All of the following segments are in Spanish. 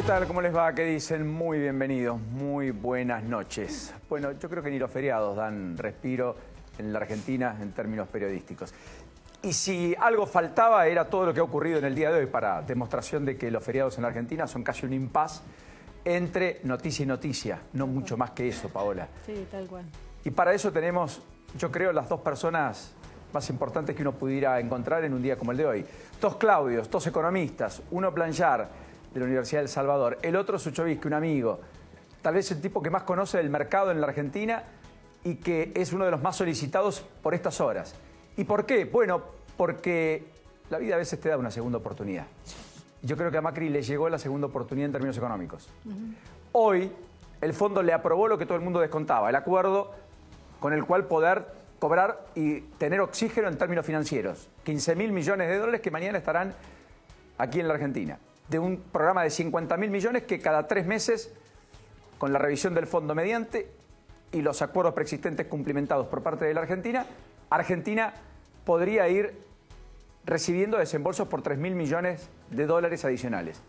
tal? ¿Cómo les va? ¿Qué dicen? Muy bienvenidos, muy buenas noches. Bueno, yo creo que ni los feriados dan respiro en la Argentina en términos periodísticos. Y si algo faltaba era todo lo que ha ocurrido en el día de hoy para demostración de que los feriados en la Argentina son casi un impas entre noticia y noticia. No mucho más que eso, Paola. Sí, tal cual. Y para eso tenemos, yo creo, las dos personas más importantes que uno pudiera encontrar en un día como el de hoy. Dos Claudios, dos economistas, uno Blanchard, de la Universidad del Salvador, el otro Suchovsky, un amigo, tal vez el tipo que más conoce el mercado en la Argentina y que es uno de los más solicitados por estas horas. ¿Y por qué? Bueno, porque la vida a veces te da una segunda oportunidad. Yo creo que a Macri le llegó la segunda oportunidad en términos económicos. Hoy el fondo le aprobó lo que todo el mundo descontaba, el acuerdo con el cual poder cobrar y tener oxígeno en términos financieros. 15.000 millones de dólares que mañana estarán aquí en la Argentina. De un programa de 50.000 millones que cada 3 meses, con la revisión del fondo mediante y los acuerdos preexistentes cumplimentados por parte de la Argentina, Argentina podría ir recibiendo desembolsos por 3.000 millones de dólares adicionales.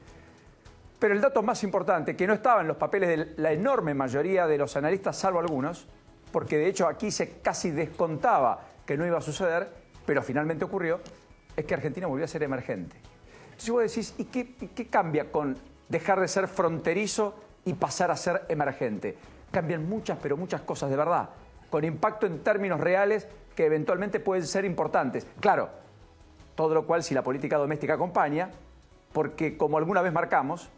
Pero el dato más importante, que no estaba en los papeles de la enorme mayoría de los analistas, salvo algunos, porque de hecho aquí se casi descontaba que no iba a suceder, pero finalmente ocurrió, es que Argentina volvió a ser emergente. Entonces vos decís, ¿y qué cambia con dejar de ser fronterizo y pasar a ser emergente? Cambian muchas, pero muchas cosas de verdad, con impacto en términos reales que eventualmente pueden ser importantes. Claro, todo lo cual si la política doméstica acompaña, porque como alguna vez marcamos,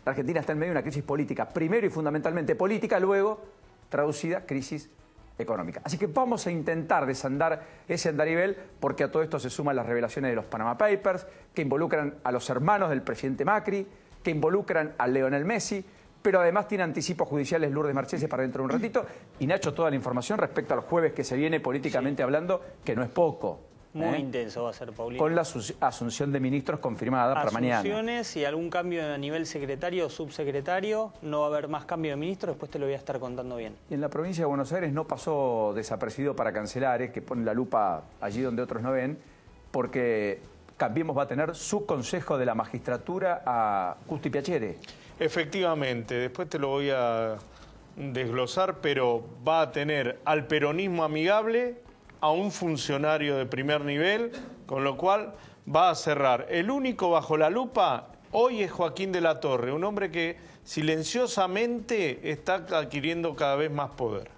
la Argentina está en medio de una crisis política, primero y fundamentalmente política, luego traducida crisis económica. Así que vamos a intentar desandar ese andarivel porque a todo esto se suman las revelaciones de los Panama Papers, que involucran a los hermanos del presidente Macri, que involucran a Lionel Messi, pero además tiene anticipos judiciales Lourdes Marchesi para dentro de un ratito. Y Nacho, toda la información respecto al jueves que se viene políticamente hablando, que no es poco. Muy intenso va a ser, Paulino. Con la asunción de ministros confirmada para mañana. Asunciones y algún cambio a nivel secretario o subsecretario. No va a haber más cambio de ministro, después te lo voy a estar contando bien. Y en la provincia de Buenos Aires no pasó desapercibido para Cancelares, que pone la lupa allí donde otros no ven, porque Cambiemos va a tener su consejo de la magistratura a Justi Piacere. Efectivamente, después te lo voy a desglosar, pero va a tener al peronismo amigable, a un funcionario de primer nivel, con lo cual va a cerrar. El único bajo la lupa hoy es Joaquín de la Torre, un hombre que silenciosamente está adquiriendo cada vez más poder.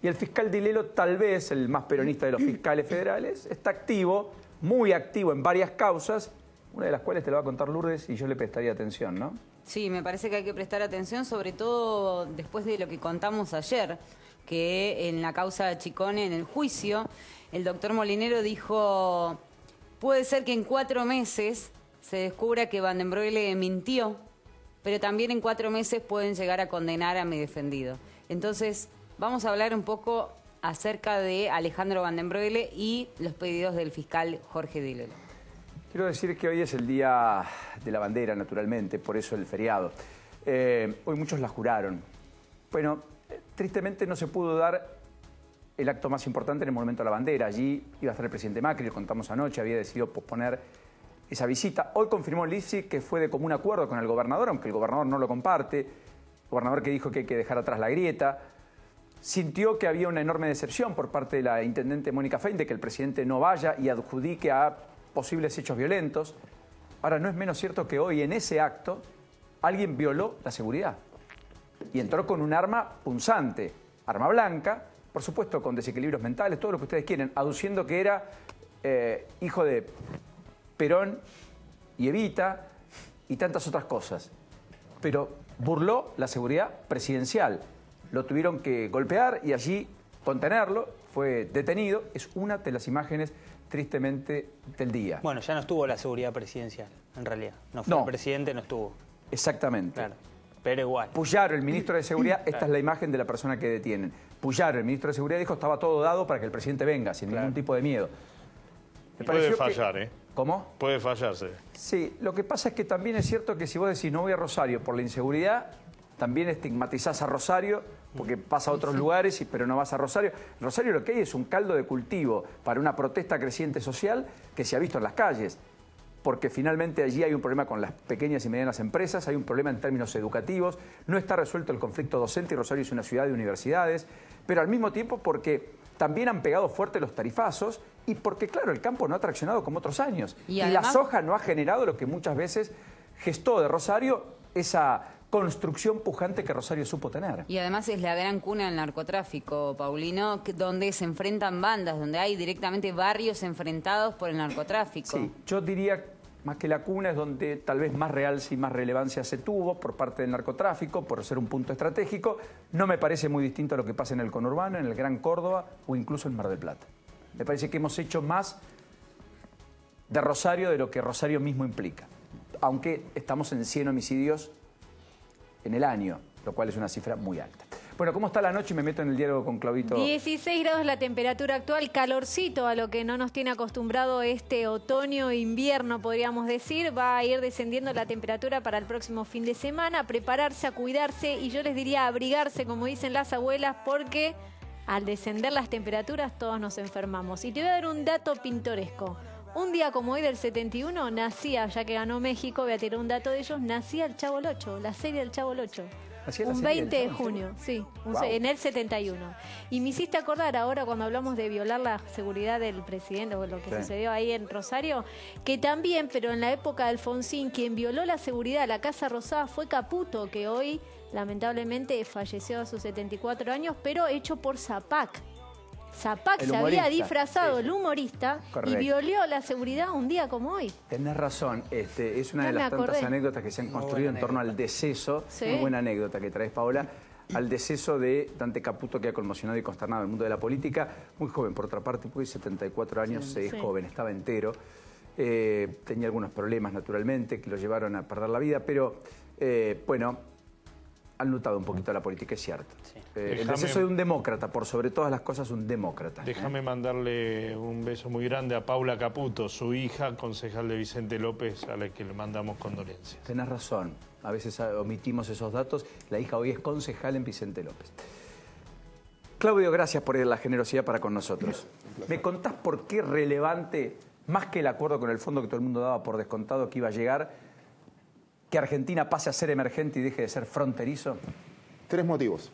Y el fiscal Dilelo, tal vez el más peronista de los fiscales federales, está activo, muy activo en varias causas, una de las cuales te lo va a contar Lourdes y yo le prestaría atención, ¿no? Sí, me parece que hay que prestar atención, sobre todo después de lo que contamos ayer, que en la causa Chicone, en el juicio, el doctor Molinero dijo, puede ser que en 4 meses se descubra que Van den Broeke mintió, pero también en 4 meses pueden llegar a condenar a mi defendido. Entonces, vamos a hablar un poco acerca de Alejandro Van den Broeke y los pedidos del fiscal Jorge Dilelo. Quiero decir que hoy es el Día de la Bandera, naturalmente, por eso el feriado. Hoy muchos la juraron. Bueno, tristemente no se pudo dar el acto más importante en el Monumento a la Bandera. Allí iba a estar el presidente Macri, lo contamos anoche, había decidido posponer esa visita. Hoy confirmó el IFSI que fue de común acuerdo con el gobernador, aunque el gobernador no lo comparte. El gobernador que dijo que hay que dejar atrás la grieta. Sintió que había una enorme decepción por parte de la intendente Mónica Fein de que el presidente no vaya y adjudique a posibles hechos violentos. Ahora, no es menos cierto que hoy en ese acto alguien violó la seguridad y entró con un arma punzante, arma blanca, por supuesto con desequilibrios mentales, todo lo que ustedes quieren, aduciendo que era hijo de Perón y Evita y tantas otras cosas. Pero burló la seguridad presidencial. Lo tuvieron que golpear y allí contenerlo, fue detenido. Es una de las imágenes tristemente del día. Bueno, ya no estuvo la seguridad presidencial, en realidad. No fue el presidente, no estuvo. Exactamente. Claro, pero igual. Puyaro, el ministro de Seguridad, esta es la imagen de la persona que detienen. Puyaro, el ministro de Seguridad, dijo que estaba todo dado para que el presidente venga, sin ningún tipo de miedo. Puede fallar, ¿eh? ¿Cómo? Puede fallarse. Sí, lo que pasa es que también es cierto que si vos decís no voy a Rosario por la inseguridad, también estigmatizás a Rosario porque pasa a otros lugares, pero no vas a Rosario. Rosario lo que hay es un caldo de cultivo para una protesta creciente social que se ha visto en las calles. porque finalmente allí hay un problema con las pequeñas y medianas empresas, hay un problema en términos educativos, no está resuelto el conflicto docente y Rosario es una ciudad de universidades, pero al mismo tiempo porque también han pegado fuerte los tarifazos y porque, claro, el campo no ha traccionado como otros años. Y además, la soja no ha generado lo que muchas veces gestó de Rosario esa construcción pujante que Rosario supo tener. Y además es la gran cuna del narcotráfico, Paulino, donde se enfrentan bandas, donde hay directamente barrios enfrentados por el narcotráfico. Sí, yo diría más que la cuna es donde tal vez más realce y más relevancia se tuvo por parte del narcotráfico, por ser un punto estratégico. No me parece muy distinto a lo que pasa en el conurbano, en el Gran Córdoba o incluso en Mar del Plata. Me parece que hemos hecho más de Rosario de lo que Rosario mismo implica. Aunque estamos en 100 homicidios en el año, lo cual es una cifra muy alta. Bueno, ¿cómo está la noche? Y me meto en el diálogo con Claudito. 16 grados la temperatura actual, calorcito a lo que no nos tiene acostumbrado este otoño-invierno, podríamos decir. Va a ir descendiendo la temperatura para el próximo fin de semana, a prepararse, a cuidarse y yo les diría a abrigarse, como dicen las abuelas, porque al descender las temperaturas todos nos enfermamos. Y te voy a dar un dato pintoresco. Un día como hoy del 71 nacía, ya que ganó México, voy a tirar un dato de ellos, nacía el Chavo el Ocho, la serie del Chavo el Ocho. Un 20 de junio, sí, Wow. en el 71. Y me hiciste acordar ahora cuando hablamos de violar la seguridad del presidente o lo que sucedió ahí en Rosario, que también, pero en la época de Alfonsín, quien violó la seguridad de la Casa Rosada fue Caputo, que hoy lamentablemente falleció a sus 74 años, pero hecho por Zapac. Zapac se había disfrazado, el humorista, y violó la seguridad un día como hoy. Tenés razón, es una de las tantas anécdotas que se han construido en torno al deceso, muy buena anécdota que traes, Paola, al deceso de Dante Caputo, que ha conmocionado y consternado el mundo de la política, muy joven por otra parte, porque 74 años, es joven, estaba entero, tenía algunos problemas naturalmente que lo llevaron a perder la vida, pero bueno, han lutado un poquito a la política, es cierto. Sí. El deceso de un demócrata, por sobre todas las cosas, un demócrata. Déjame mandarle un beso muy grande a Paula Caputo, su hija, concejal de Vicente López, a la que le mandamos condolencias. Tenés razón, a veces omitimos esos datos. La hija hoy es concejal en Vicente López. Claudio, gracias por la generosidad para con nosotros. ¿Me contás por qué relevante, más que el acuerdo con el fondo que todo el mundo daba por descontado que iba a llegar, que Argentina pase a ser emergente y deje de ser fronterizo? 3 motivos.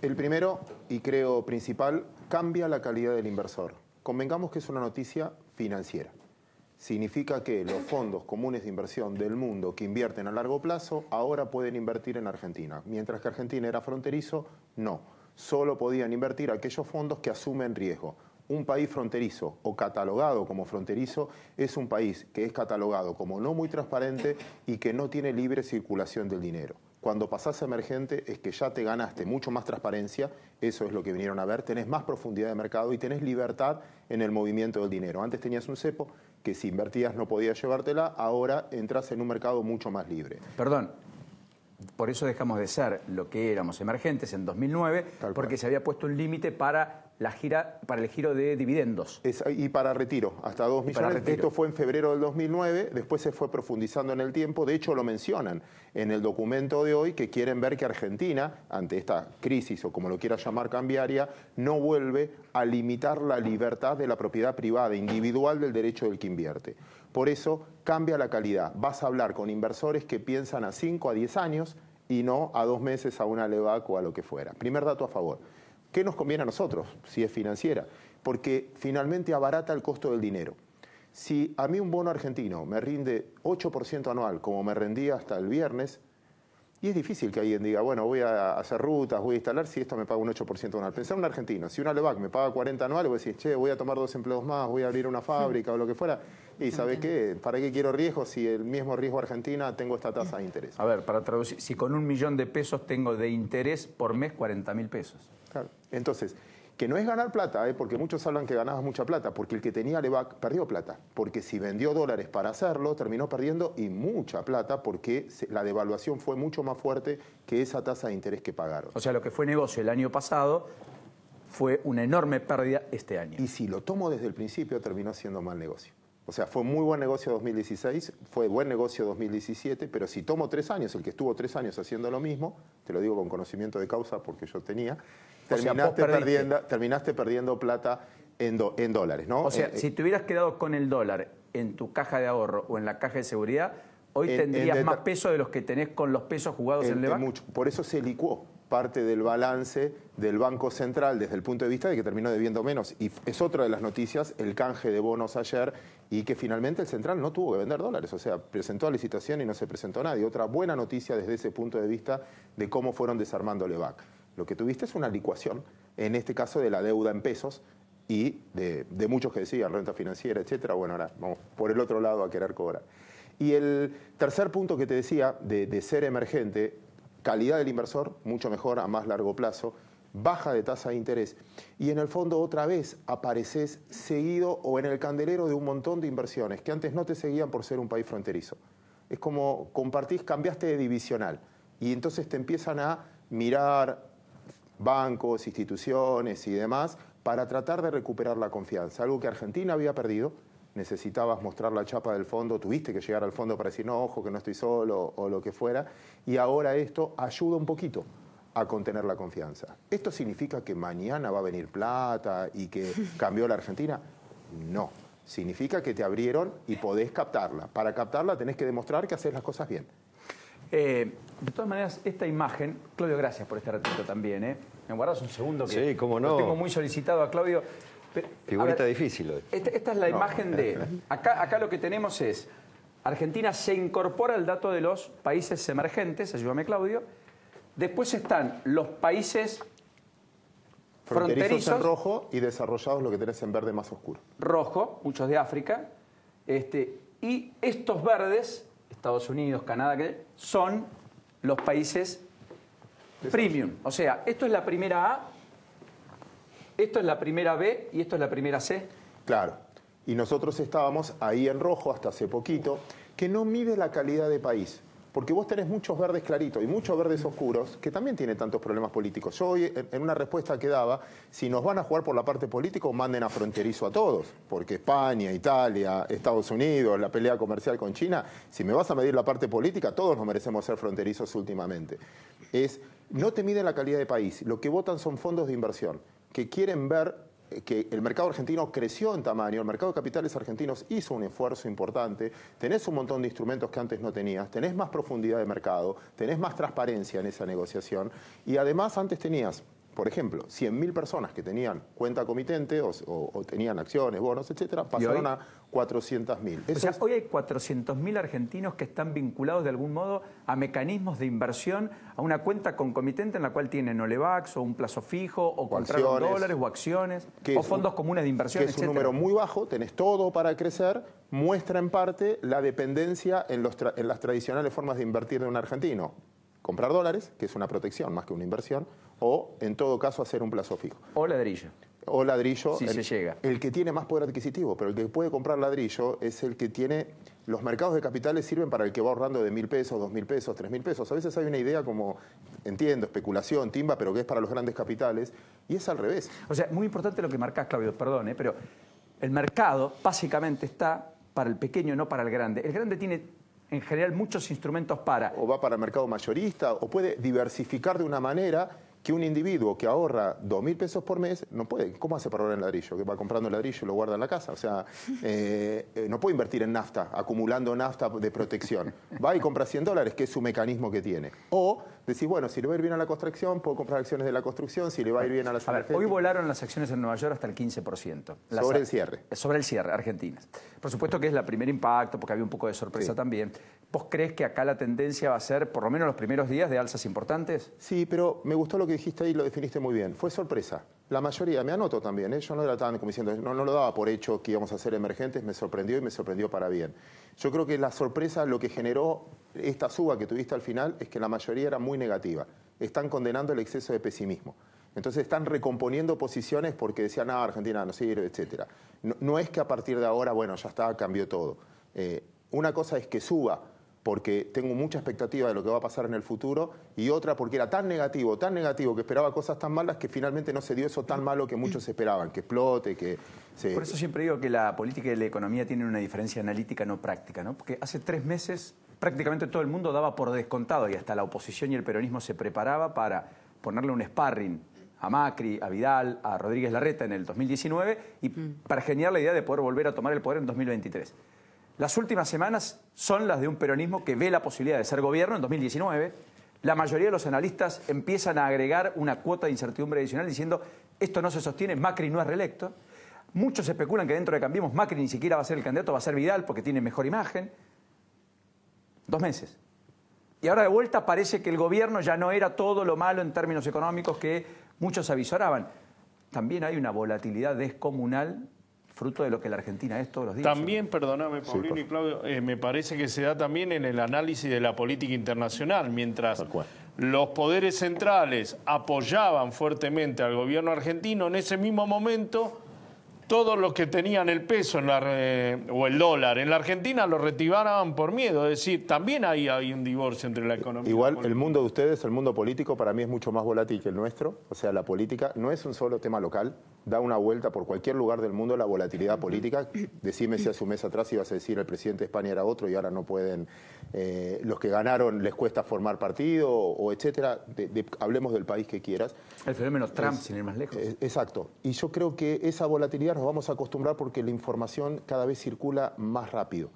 El primero, y creo principal, cambia la calidad del inversor. Convengamos que es una noticia financiera. Significa que los fondos comunes de inversión del mundo que invierten a largo plazo ahora pueden invertir en Argentina. Mientras que Argentina era fronterizo, no. Solo podían invertir aquellos fondos que asumen riesgo. Un país fronterizo o catalogado como fronterizo es un país que es catalogado como no muy transparente y que no tiene libre circulación del dinero. Cuando pasás a emergente es que ya te ganaste mucho más transparencia, eso es lo que vinieron a ver, tenés más profundidad de mercado y tenés libertad en el movimiento del dinero. Antes tenías un cepo que si invertías no podías llevártela, ahora entras en un mercado mucho más libre. Perdón, por eso dejamos de ser lo que éramos emergentes en 2009, porque se había puesto un límite para el giro de dividendos. Y para retiro, hasta 2 millones. Esto fue en febrero del 2009, después se fue profundizando en el tiempo. De hecho, lo mencionan en el documento de hoy, que quieren ver que Argentina, ante esta crisis o como lo quiera llamar cambiaria, no vuelve a limitar la libertad de la propiedad privada, individual del derecho del que invierte. Por eso cambia la calidad. Vas a hablar con inversores que piensan a 5 a 10 años y no a 2 meses, a una LEVAC o a lo que fuera. Primer dato a favor. ¿Qué nos conviene a nosotros, si es financiera? Porque finalmente abarata el costo del dinero. Si a mí un bono argentino me rinde 8% anual, como me rendía hasta el viernes, y es difícil que alguien diga, bueno, voy a hacer rutas, voy a instalar, si esto me paga un 8% anual. Pensá en un argentino, si una LEVAC me paga 40 anuales, voy a decir, che, voy a tomar 2 empleos más, voy a abrir una fábrica o lo que fuera. Y ¿sabe qué? ¿Para qué quiero riesgo si el mismo riesgo Argentina tengo esta tasa de interés? A ver, para traducir, si con 1 millón de pesos tengo de interés por mes 40.000 pesos. Claro. Entonces, que no es ganar plata, porque muchos hablan que ganabas mucha plata, porque el que tenía LEVAC perdió plata, porque si vendió dólares para hacerlo, terminó perdiendo y mucha plata, porque la devaluación fue mucho más fuerte que esa tasa de interés que pagaron. O sea, lo que fue negocio el año pasado fue una enorme pérdida este año. Y si lo tomo desde el principio, terminó siendo mal negocio. O sea, fue muy buen negocio 2016, fue buen negocio 2017, pero si tomo 3 años, el que estuvo 3 años haciendo lo mismo, te lo digo con conocimiento de causa porque yo tenía, terminaste perdiendo plata en dólares, ¿no? O sea, si te hubieras quedado con el dólar en tu caja de ahorro o en la caja de seguridad, hoy tendrías más peso de los que tenés con los pesos jugados en Levac. Mucho. Por eso se licuó parte del balance del Banco Central desde el punto de vista de que terminó debiendo menos. Y es otra de las noticias, el canje de bonos ayer, y que finalmente el Central no tuvo que vender dólares. O sea, presentó a licitación y no se presentó nadie. Otra buena noticia desde ese punto de vista de cómo fueron desarmando Levac. Lo que tuviste es una licuación, en este caso de la deuda en pesos, y de muchos que decían renta financiera, etcétera. Bueno, ahora vamos por el otro lado a querer cobrar. Y el tercer punto que te decía, de ser emergente, calidad del inversor, mucho mejor a más largo plazo, baja de tasa de interés, y en el fondo otra vez apareces seguido o en el candelero de un montón de inversiones que antes no te seguían por ser un país fronterizo. Es como compartís, cambiaste de divisional, y entonces te empiezan a mirar bancos, instituciones y demás para tratar de recuperar la confianza, algo que Argentina había perdido. Necesitabas mostrar la chapa del fondo, tuviste que llegar al fondo para decir, no, ojo, que no estoy solo, o lo que fuera, y ahora esto ayuda un poquito a contener la confianza. ¿Esto significa que mañana va a venir plata y que cambió la Argentina? No. Significa que te abrieron y podés captarla. Para captarla tenés que demostrar que haces las cosas bien. De todas maneras, esta imagen, Claudio, gracias por estar atento también. ¿Me guardas un segundo? Que sí, cómo no. Lo tengo muy solicitado a Claudio. Figurita difícil hoy. Esta es la imagen de... Acá lo que tenemos es... Argentina se incorpora al dato de los países emergentes, ayúdame Claudio. Después están los países fronterizos en rojo y desarrollados lo que tenés en verde más oscuro. Rojo, muchos de África. Y estos verdes, Estados Unidos, Canadá, son los países premium. O sea, esto es la primera A, esto es la primera B y esto es la primera C. Claro. Y nosotros estábamos ahí en rojo hasta hace poquito, que no mide la calidad de país. Porque vos tenés muchos verdes claritos y muchos verdes oscuros que también tienen tantos problemas políticos. Yo hoy, en una respuesta que daba, si nos van a jugar por la parte política, manden a fronterizo a todos. Porque España, Italia, Estados Unidos, la pelea comercial con China, si me vas a medir la parte política, todos nos merecemos ser fronterizos últimamente. No te mide la calidad de país. Lo que votan son fondos de inversión que quieren ver que el mercado argentino creció en tamaño, el mercado de capitales argentinos hizo un esfuerzo importante, tenés un montón de instrumentos que antes no tenías, tenés más profundidad de mercado, tenés más transparencia en esa negociación y además antes tenías, por ejemplo, 100.000 personas que tenían cuenta comitente o tenían acciones, bonos, etcétera, pasaron a 400.000. O sea, hoy hay 400.000 argentinos que están vinculados de algún modo a mecanismos de inversión, a una cuenta concomitente en la cual tienen o Levax o un plazo fijo o compraron dólares o acciones o fondos comunes de inversión, que es un número muy bajo, tenés todo para crecer, muestra en parte la dependencia en las tradicionales formas de invertir de un argentino. Comprar dólares, que es una protección más que una inversión, o en todo caso hacer un plazo fijo. O ladrillo. O ladrillo, si se llega. El que tiene más poder adquisitivo, pero el que puede comprar ladrillo es el que tiene... Los mercados de capitales sirven para el que va ahorrando de 1.000 pesos, 2.000 pesos, 3.000 pesos. A veces hay una idea como, entiendo, especulación, timba, pero que es para los grandes capitales, y es al revés. O sea, muy importante lo que marcás, Claudio, perdón, pero el mercado básicamente está para el pequeño, no para el grande. El grande tiene... en general muchos instrumentos para... O va para el mercado mayorista, o puede diversificar de una manera que un individuo que ahorra 2.000 pesos por mes no puede. ¿Cómo hace para ahorrar en ladrillo? Que va comprando el ladrillo y lo guarda en la casa. O sea, no puede invertir en nafta, acumulando nafta de protección. Va y compra $100, que es su mecanismo que tiene. O decir, bueno, si le va a ir bien a la construcción, puedo comprar acciones de la construcción, si le va a ir bien a las energéticas. Hoy volaron las acciones en Nueva York hasta el 15%. Sobre el cierre. Sobre el cierre, Argentina. Por supuesto que es el primer impacto, porque había un poco de sorpresa también. ¿Vos crees que acá la tendencia va a ser, por lo menos los primeros días, de alzas importantes? Sí, pero me gustó lo que dijiste ahí, lo definiste muy bien. Fue sorpresa. La mayoría, me anoto también, yo no era tan como diciendo, no lo daba por hecho que íbamos a ser emergentes, me sorprendió y me sorprendió para bien. Yo creo que la sorpresa, lo que generó esta suba que tuviste al final, es que la mayoría era muy negativa. Están condenando el exceso de pesimismo. Entonces están recomponiendo posiciones porque decían, Argentina no sirve, etcétera. No es que a partir de ahora, bueno, ya está, cambió todo. Una cosa es que suba porque tengo mucha expectativa de lo que va a pasar en el futuro, y otra porque era tan negativo, que esperaba cosas tan malas que finalmente no se dio eso tan malo que muchos esperaban, que explote, que... Por eso siempre digo que la política y la economía tienen una diferencia analítica, no práctica, ¿no? Porque hace 3 meses prácticamente todo el mundo daba por descontado, y hasta la oposición y el peronismo se preparaba para ponerle un sparring a Macri, a Vidal, a Rodríguez Larreta en el 2019 y para generar la idea de poder volver a tomar el poder en 2023. Las últimas semanas son las de un peronismo que ve la posibilidad de ser gobierno en 2019. La mayoría de los analistas empiezan a agregar una cuota de incertidumbre adicional diciendo esto no se sostiene, Macri no es reelecto. Muchos especulan que dentro de Cambiemos Macri ni siquiera va a ser el candidato, va a ser Vidal porque tiene mejor imagen. 2 meses. Y ahora de vuelta parece que el gobierno ya no era todo lo malo en términos económicos que muchos avisoraban. También hay una volatilidad descomunal fruto de lo que la Argentina es todos los días. También, perdóname, Paulino y Claudio, me parece que se da también en el análisis de la política internacional, mientras los poderes centrales apoyaban fuertemente al gobierno argentino, en ese mismo momento todos los que tenían el peso o el dólar en la Argentina lo retiraban por miedo. Es decir, también hay un divorcio entre la economía. Igual el mundo de ustedes, el mundo político, para mí es mucho más volátil que el nuestro. O sea, la política no es un solo tema local. Da una vuelta por cualquier lugar del mundo la volatilidad política. Decime si hace un mes atrás ibas a decir el presidente de España era otro y ahora no pueden, los que ganaron les cuesta formar partido o etcétera. Hablemos del país que quieras. El fenómeno Trump, sin ir más lejos. Exacto. Y yo creo que esa volatilidad nos vamos a acostumbrar porque la información cada vez circula más rápido.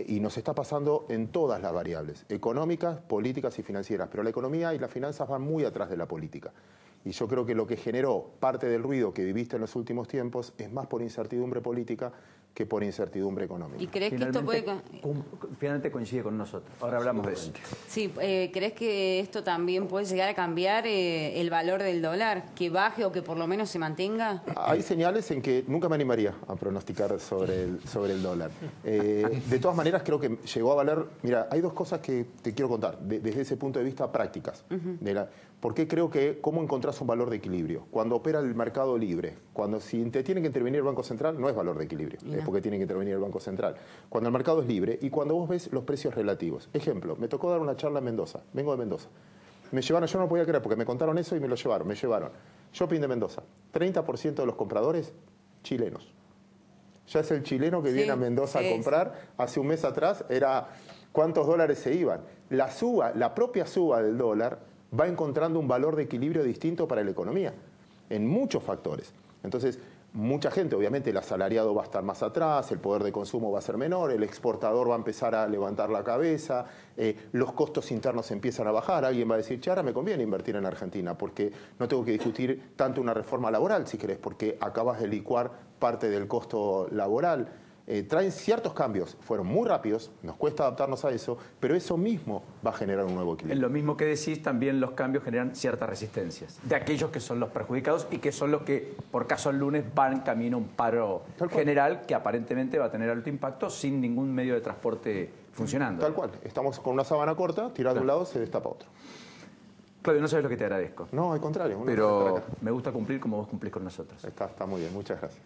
Y nos está pasando en todas las variables, económicas, políticas y financieras. Pero la economía y las finanzas van muy atrás de la política. Y yo creo que lo que generó parte del ruido que viviste en los últimos tiempos es más por incertidumbre política que por incertidumbre económica. ¿Y crees que esto puede...? Finalmente coincide con nosotros. Ahora hablamos de eso. Sí, ¿crees que esto también puede llegar a cambiar el valor del dólar? ¿Que baje o que por lo menos se mantenga? Hay señales en que nunca me animaría a pronosticar sobre el dólar. De todas maneras, creo que llegó a valer... Mira, hay 2 cosas que te quiero contar, desde ese punto de vista prácticas. ¿Por qué creo que cómo encontrás un valor de equilibrio? Cuando opera el mercado libre, si te tiene que intervenir el Banco Central, no es valor de equilibrio, es porque tiene que intervenir el Banco Central. Cuando el mercado es libre y cuando vos ves los precios relativos. Ejemplo, me tocó dar una charla en Mendoza, vengo de Mendoza. Me llevaron, yo no podía creer porque me contaron eso y me llevaron. Shopping de Mendoza, 30% de los compradores chilenos. Ya es el chileno que viene a Mendoza a comprar. Hace un mes atrás era cuántos dólares se iban. La propia suba del dólar va encontrando un valor de equilibrio distinto para la economía, en muchos factores. Entonces, mucha gente, obviamente el asalariado va a estar más atrás, el poder de consumo va a ser menor, el exportador va a empezar a levantar la cabeza, los costos internos empiezan a bajar, alguien va a decir, che, ahora me conviene invertir en Argentina, porque no tengo que discutir tanto una reforma laboral, si querés, porque acabas de licuar parte del costo laboral. Traen ciertos cambios, fueron muy rápidos, nos cuesta adaptarnos a eso, pero eso mismo va a generar un nuevo equilibrio. En lo mismo que decís, también los cambios generan ciertas resistencias de aquellos que son los perjudicados y que son los que, por caso el lunes, van camino a un paro general que aparentemente va a tener alto impacto sin ningún medio de transporte funcionando. Tal cual, estamos con una sábana corta, tirada de un lado, se destapa otro. Claudio, no sabes lo que te agradezco. No, al contrario. Pero me gusta cumplir como vos cumplís con nosotros. Está muy bien, muchas gracias.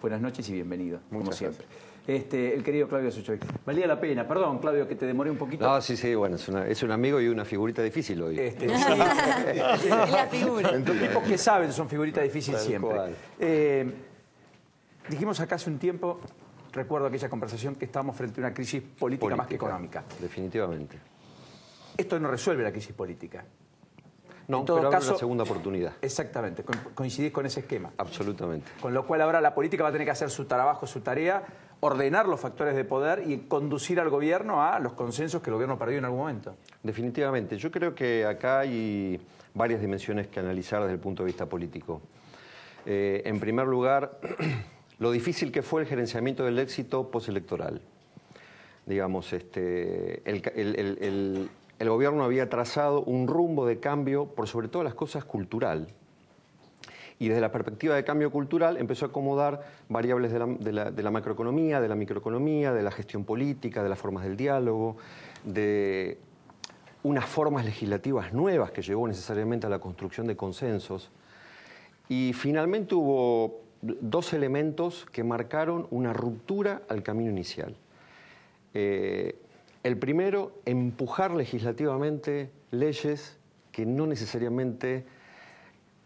Buenas noches y bienvenido, como siempre. Gracias. El querido Claudio Suchovich. Valía la pena, perdón, Claudio, que te demoré un poquito. No, sí, bueno, es un amigo y una figurita difícil hoy. Es la figura. Los tipos que saben son figuritas difíciles siempre. Dijimos acá hace un tiempo, recuerdo aquella conversación, que estábamos frente a una crisis política más que económica. Definitivamente. Esto no resuelve la crisis política. No, pero abre una segunda oportunidad. Exactamente, coincidís con ese esquema. Absolutamente. Con lo cual ahora la política va a tener que hacer su trabajo, su tarea, ordenar los factores de poder y conducir al gobierno a los consensos que el gobierno perdió en algún momento. Definitivamente. Yo creo que acá hay varias dimensiones que analizar desde el punto de vista político. En primer lugar, lo difícil que fue el gerenciamiento del éxito postelectoral. Digamos, el gobierno había trazado un rumbo de cambio por sobre todas las cosas cultural. Y desde la perspectiva de cambio cultural empezó a acomodar variables de la macroeconomía, de la microeconomía, de la gestión política, de las formas del diálogo, de unas formas legislativas nuevas que llevó necesariamente a la construcción de consensos. Y finalmente hubo 2 elementos que marcaron una ruptura al camino inicial. El primero, empujar legislativamente leyes que no necesariamente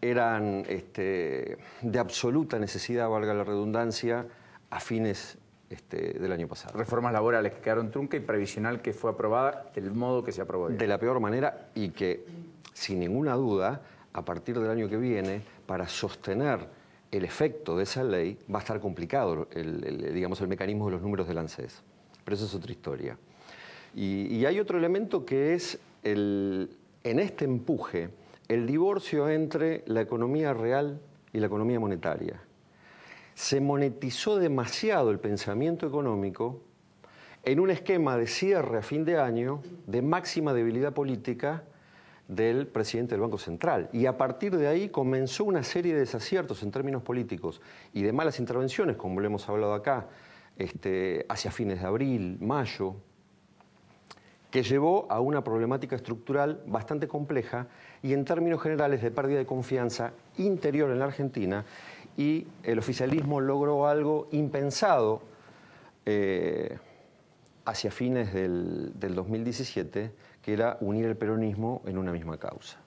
eran de absoluta necesidad, valga la redundancia, a fines del año pasado. Reformas laborales que quedaron trunca y previsional que fue aprobada del modo que se aprobó. De la peor manera y que, sin ninguna duda, a partir del año que viene, para sostener el efecto de esa ley, va a estar complicado digamos, el mecanismo de los números del ANSES. Pero eso es otra historia. Y hay otro elemento que es, en este empuje, el divorcio entre la economía real y la economía monetaria. Se monetizó demasiado el pensamiento económico en un esquema de cierre a fin de año de máxima debilidad política del presidente del Banco Central. Y a partir de ahí comenzó una serie de desaciertos en términos políticos y de malas intervenciones, como lo hemos hablado acá, hacia fines de abril, mayo, que llevó a una problemática estructural bastante compleja y en términos generales de pérdida de confianza interior en la Argentina, y el oficialismo logró algo impensado hacia fines del 2017, que era unir el peronismo en una misma causa.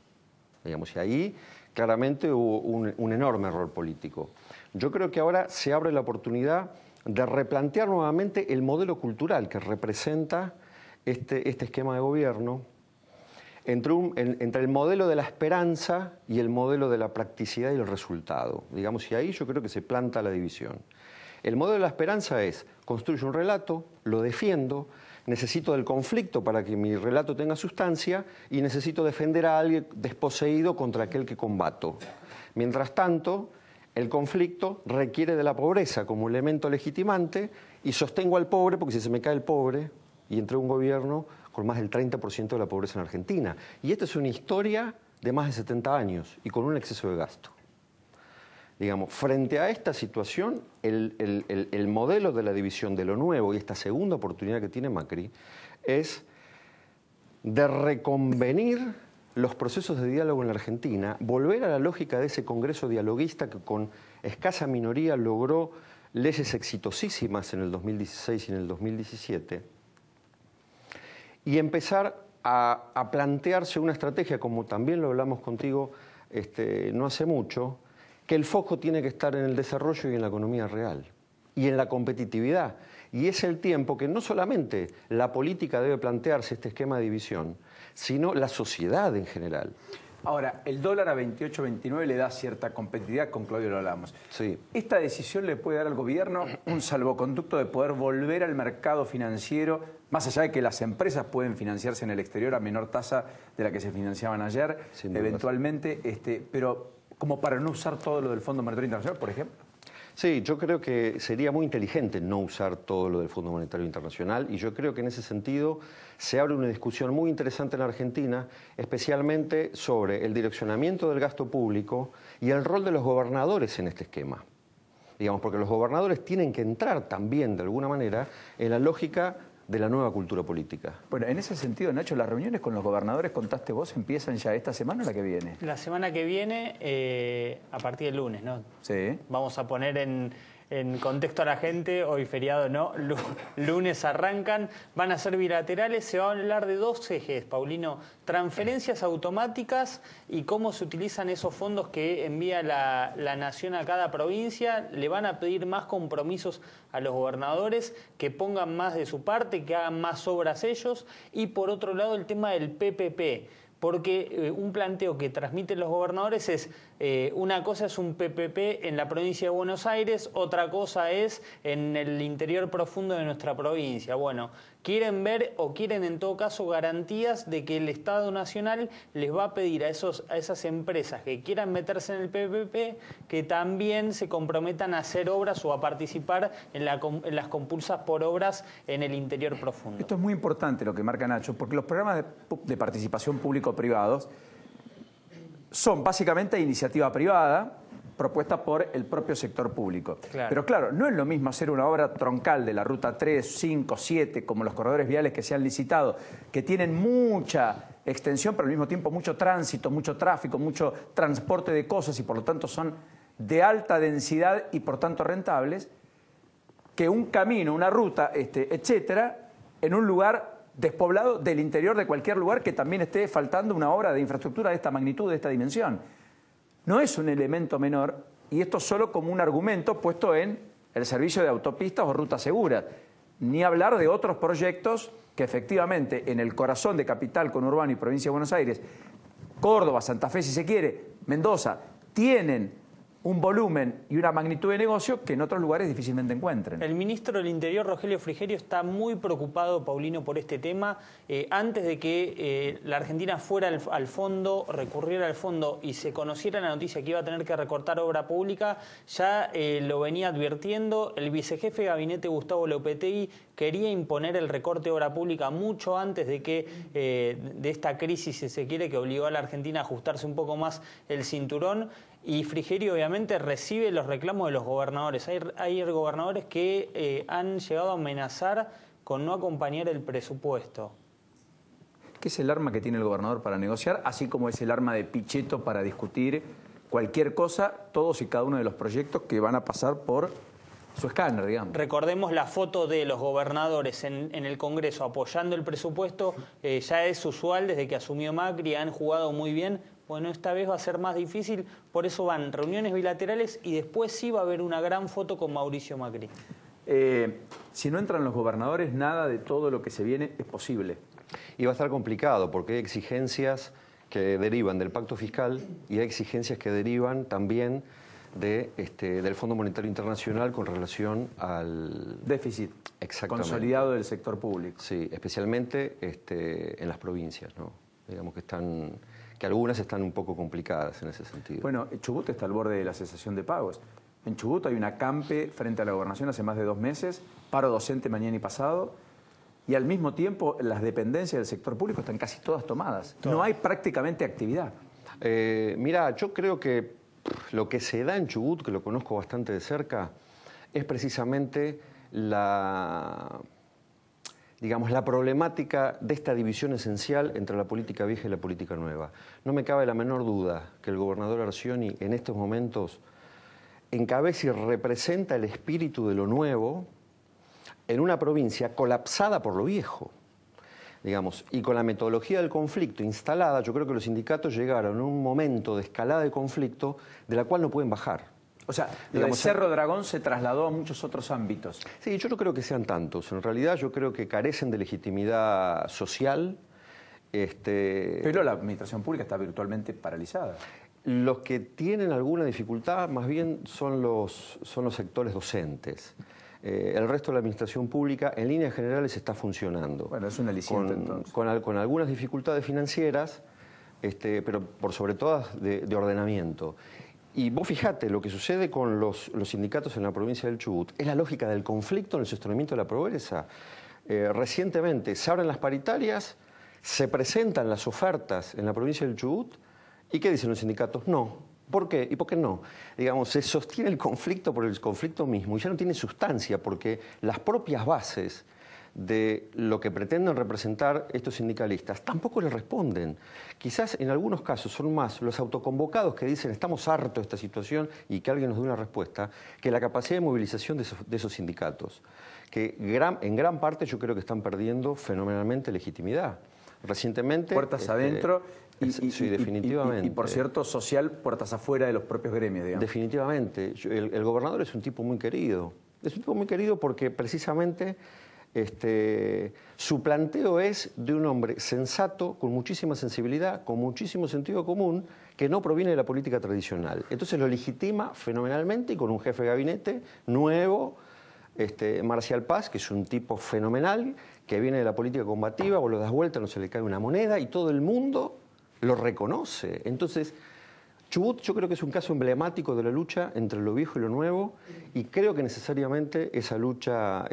Digamos, y ahí claramente hubo un enorme error político. Yo creo que ahora se abre la oportunidad de replantear nuevamente el modelo cultural que representa este esquema de gobierno entre el modelo de la esperanza y el modelo de la practicidad y el resultado. Digamos, y ahí yo creo que se planta la división. El modelo de la esperanza es: construyo un relato, lo defiendo, necesito del conflicto para que mi relato tenga sustancia y necesito defender a alguien desposeído contra aquel que combato. Mientras tanto, el conflicto requiere de la pobreza como elemento legitimante y sostengo al pobre porque si se me cae el pobre, y entré a un gobierno con más del 30% de la pobreza en Argentina. Y esta es una historia de más de 70 años y con un exceso de gasto. Digamos, frente a esta situación, el modelo de la división de lo nuevo y esta segunda oportunidad que tiene Macri es de reconvenir los procesos de diálogo en la Argentina, volver a la lógica de ese Congreso dialoguista que con escasa minoría logró leyes exitosísimas en el 2016 y en el 2017, y empezar a plantearse una estrategia, como también lo hablamos contigo no hace mucho, que el foco tiene que estar en el desarrollo y en la economía real y en la competitividad. Y es el tiempo que no solamente la política debe plantearse este esquema de división, sino la sociedad en general. Ahora, el dólar a 28, 29 le da cierta competitividad, con Claudio lo hablamos. Sí. ¿Esta decisión le puede dar al gobierno un salvoconducto de poder volver al mercado financiero, más allá de que las empresas pueden financiarse en el exterior a menor tasa de la que se financiaban ayer, eventualmente, pero como para no usar todo lo del Fondo Monetario Internacional, por ejemplo? Sí, yo creo que sería muy inteligente no usar todo lo del Fondo Monetario Internacional y yo creo que en ese sentido se abre una discusión muy interesante en la Argentina, especialmente sobre el direccionamiento del gasto público y el rol de los gobernadores en este esquema. Digamos, porque los gobernadores tienen que entrar también, de alguna manera, en la lógica de la nueva cultura política. Bueno, en ese sentido, Nacho, las reuniones con los gobernadores, contaste vos, empiezan ya esta semana o la que viene. La semana que viene, a partir del lunes, ¿no? Sí. Vamos a poner en contexto a la gente, hoy feriado no, lunes arrancan, van a ser bilaterales, se va a hablar de dos ejes, Paulino: transferencias automáticas y cómo se utilizan esos fondos que envía la nación a cada provincia. Le van a pedir más compromisos a los gobernadores, que pongan más de su parte, que hagan más obras ellos, y por otro lado el tema del PPP. Porque un planteo que transmiten los gobernadores es, una cosa es un PPP en la provincia de Buenos Aires, otra cosa es en el interior profundo de nuestra provincia. Bueno, quieren ver o quieren en todo caso garantías de que el Estado Nacional les va a pedir a esas empresas que quieran meterse en el PPP que también se comprometan a hacer obras o a participar en las compulsas por obras en el interior profundo. Esto es muy importante lo que marca Nacho, porque los programas de participación público-privados son básicamente iniciativa privada propuesta por el propio sector público. Claro. Pero claro, no es lo mismo hacer una obra troncal de la ruta 3, 5, 7, como los corredores viales que se han licitado, que tienen mucha extensión, pero al mismo tiempo mucho tránsito, mucho tráfico, mucho transporte de cosas y por lo tanto son de alta densidad y por tanto rentables, que un camino, una ruta, etcétera, en un lugar despoblado del interior de cualquier lugar que también esté faltando una obra de infraestructura de esta magnitud, de esta dimensión. No es un elemento menor, y esto solo como un argumento puesto en el servicio de autopistas o rutas seguras. Ni hablar de otros proyectos que efectivamente en el corazón de capital conurbano y provincia de Buenos Aires, Córdoba, Santa Fe si se quiere, Mendoza, tienen un volumen y una magnitud de negocio que en otros lugares difícilmente encuentren. El ministro del Interior, Rogelio Frigerio, está muy preocupado, Paulino, por este tema. Antes de que la Argentina fuera al fondo, recurriera al fondo y se conociera la noticia que iba a tener que recortar obra pública, ya lo venía advirtiendo. El vicejefe de gabinete, Gustavo Lopetegui, quería imponer el recorte de obra pública mucho antes de que de esta crisis, si se quiere, que obligó a la Argentina a ajustarse un poco más el cinturón. Y Frigerio obviamente recibe los reclamos de los gobernadores. Hay gobernadores que han llegado a amenazar con no acompañar el presupuesto. ¿Qué es el arma que tiene el gobernador para negociar? Así como es el arma de Pichetto para discutir cualquier cosa, todos y cada uno de los proyectos que van a pasar por su escáner, digamos. Recordemos la foto de los gobernadores en el Congreso apoyando el presupuesto. Ya es usual desde que asumió Macri, han jugado muy bien. Bueno, esta vez va a ser más difícil, por eso van reuniones bilaterales y después sí va a haber una gran foto con Mauricio Macri. Si no entran los gobernadores, nada de todo lo que se viene es posible. Y va a estar complicado porque hay exigencias que derivan del pacto fiscal y hay exigencias que derivan también del Fondo Monetario Internacional con relación al déficit consolidado del sector público. Sí, especialmente en las provincias, ¿no? Digamos que algunas están un poco complicadas en ese sentido. Bueno, Chubut está al borde de la cesación de pagos. En Chubut hay una acampe frente a la gobernación hace más de 2 meses, paro docente mañana y pasado, y al mismo tiempo las dependencias del sector público están casi todas tomadas. No hay prácticamente actividad. Mira, yo creo que lo que se da en Chubut, que lo conozco bastante de cerca, es precisamente la problemática de esta división esencial entre la política vieja y la política nueva. No me cabe la menor duda que el gobernador Arcioni en estos momentos encabeza y representa el espíritu de lo nuevo en una provincia colapsada por lo viejo. Digamos, y con la metodología del conflicto instalada, yo creo que los sindicatos llegaron a un momento de escalada de conflicto de la cual no pueden bajar. O sea, el Cerro Dragón se trasladó a muchos otros ámbitos. Sí, yo no creo que sean tantos. En realidad yo creo que carecen de legitimidad social. Pero la administración pública está virtualmente paralizada. Los que tienen alguna dificultad más bien son los sectores docentes. El resto de la administración pública en líneas generales está funcionando. Bueno, es un aliciente entonces. Con algunas dificultades financieras, pero por sobre todas de ordenamiento. Y vos fijate, lo que sucede con los sindicatos en la provincia del Chubut es la lógica del conflicto en el sostenimiento de la pobreza. Recientemente se abren las paritarias, se presentan las ofertas en la provincia del Chubut, ¿y qué dicen los sindicatos? No. ¿Por qué? ¿Y por qué no? Digamos, se sostiene el conflicto por el conflicto mismo y ya no tiene sustancia porque las propias bases de lo que pretenden representar estos sindicalistas tampoco les responden. Quizás en algunos casos son más los autoconvocados que dicen estamos hartos de esta situación y que alguien nos dé una respuesta, que la capacidad de movilización de esos sindicatos, que en gran parte yo creo que están perdiendo fenomenalmente legitimidad. Recientemente... Puertas adentro sí, definitivamente. Y por cierto, social, puertas afuera de los propios gremios, digamos. Definitivamente. El gobernador es un tipo muy querido. Es un tipo muy querido porque precisamente... su planteo es de un hombre sensato, con muchísima sensibilidad, con muchísimo sentido común, que no proviene de la política tradicional. Entonces lo legitima fenomenalmente y con un jefe de gabinete nuevo, Marcial Paz, que es un tipo fenomenal, que viene de la política combativa, vos lo das vuelta, no se le cae una moneda y todo el mundo lo reconoce. Entonces, Chubut yo creo que es un caso emblemático de la lucha entre lo viejo y lo nuevo y creo que necesariamente esa lucha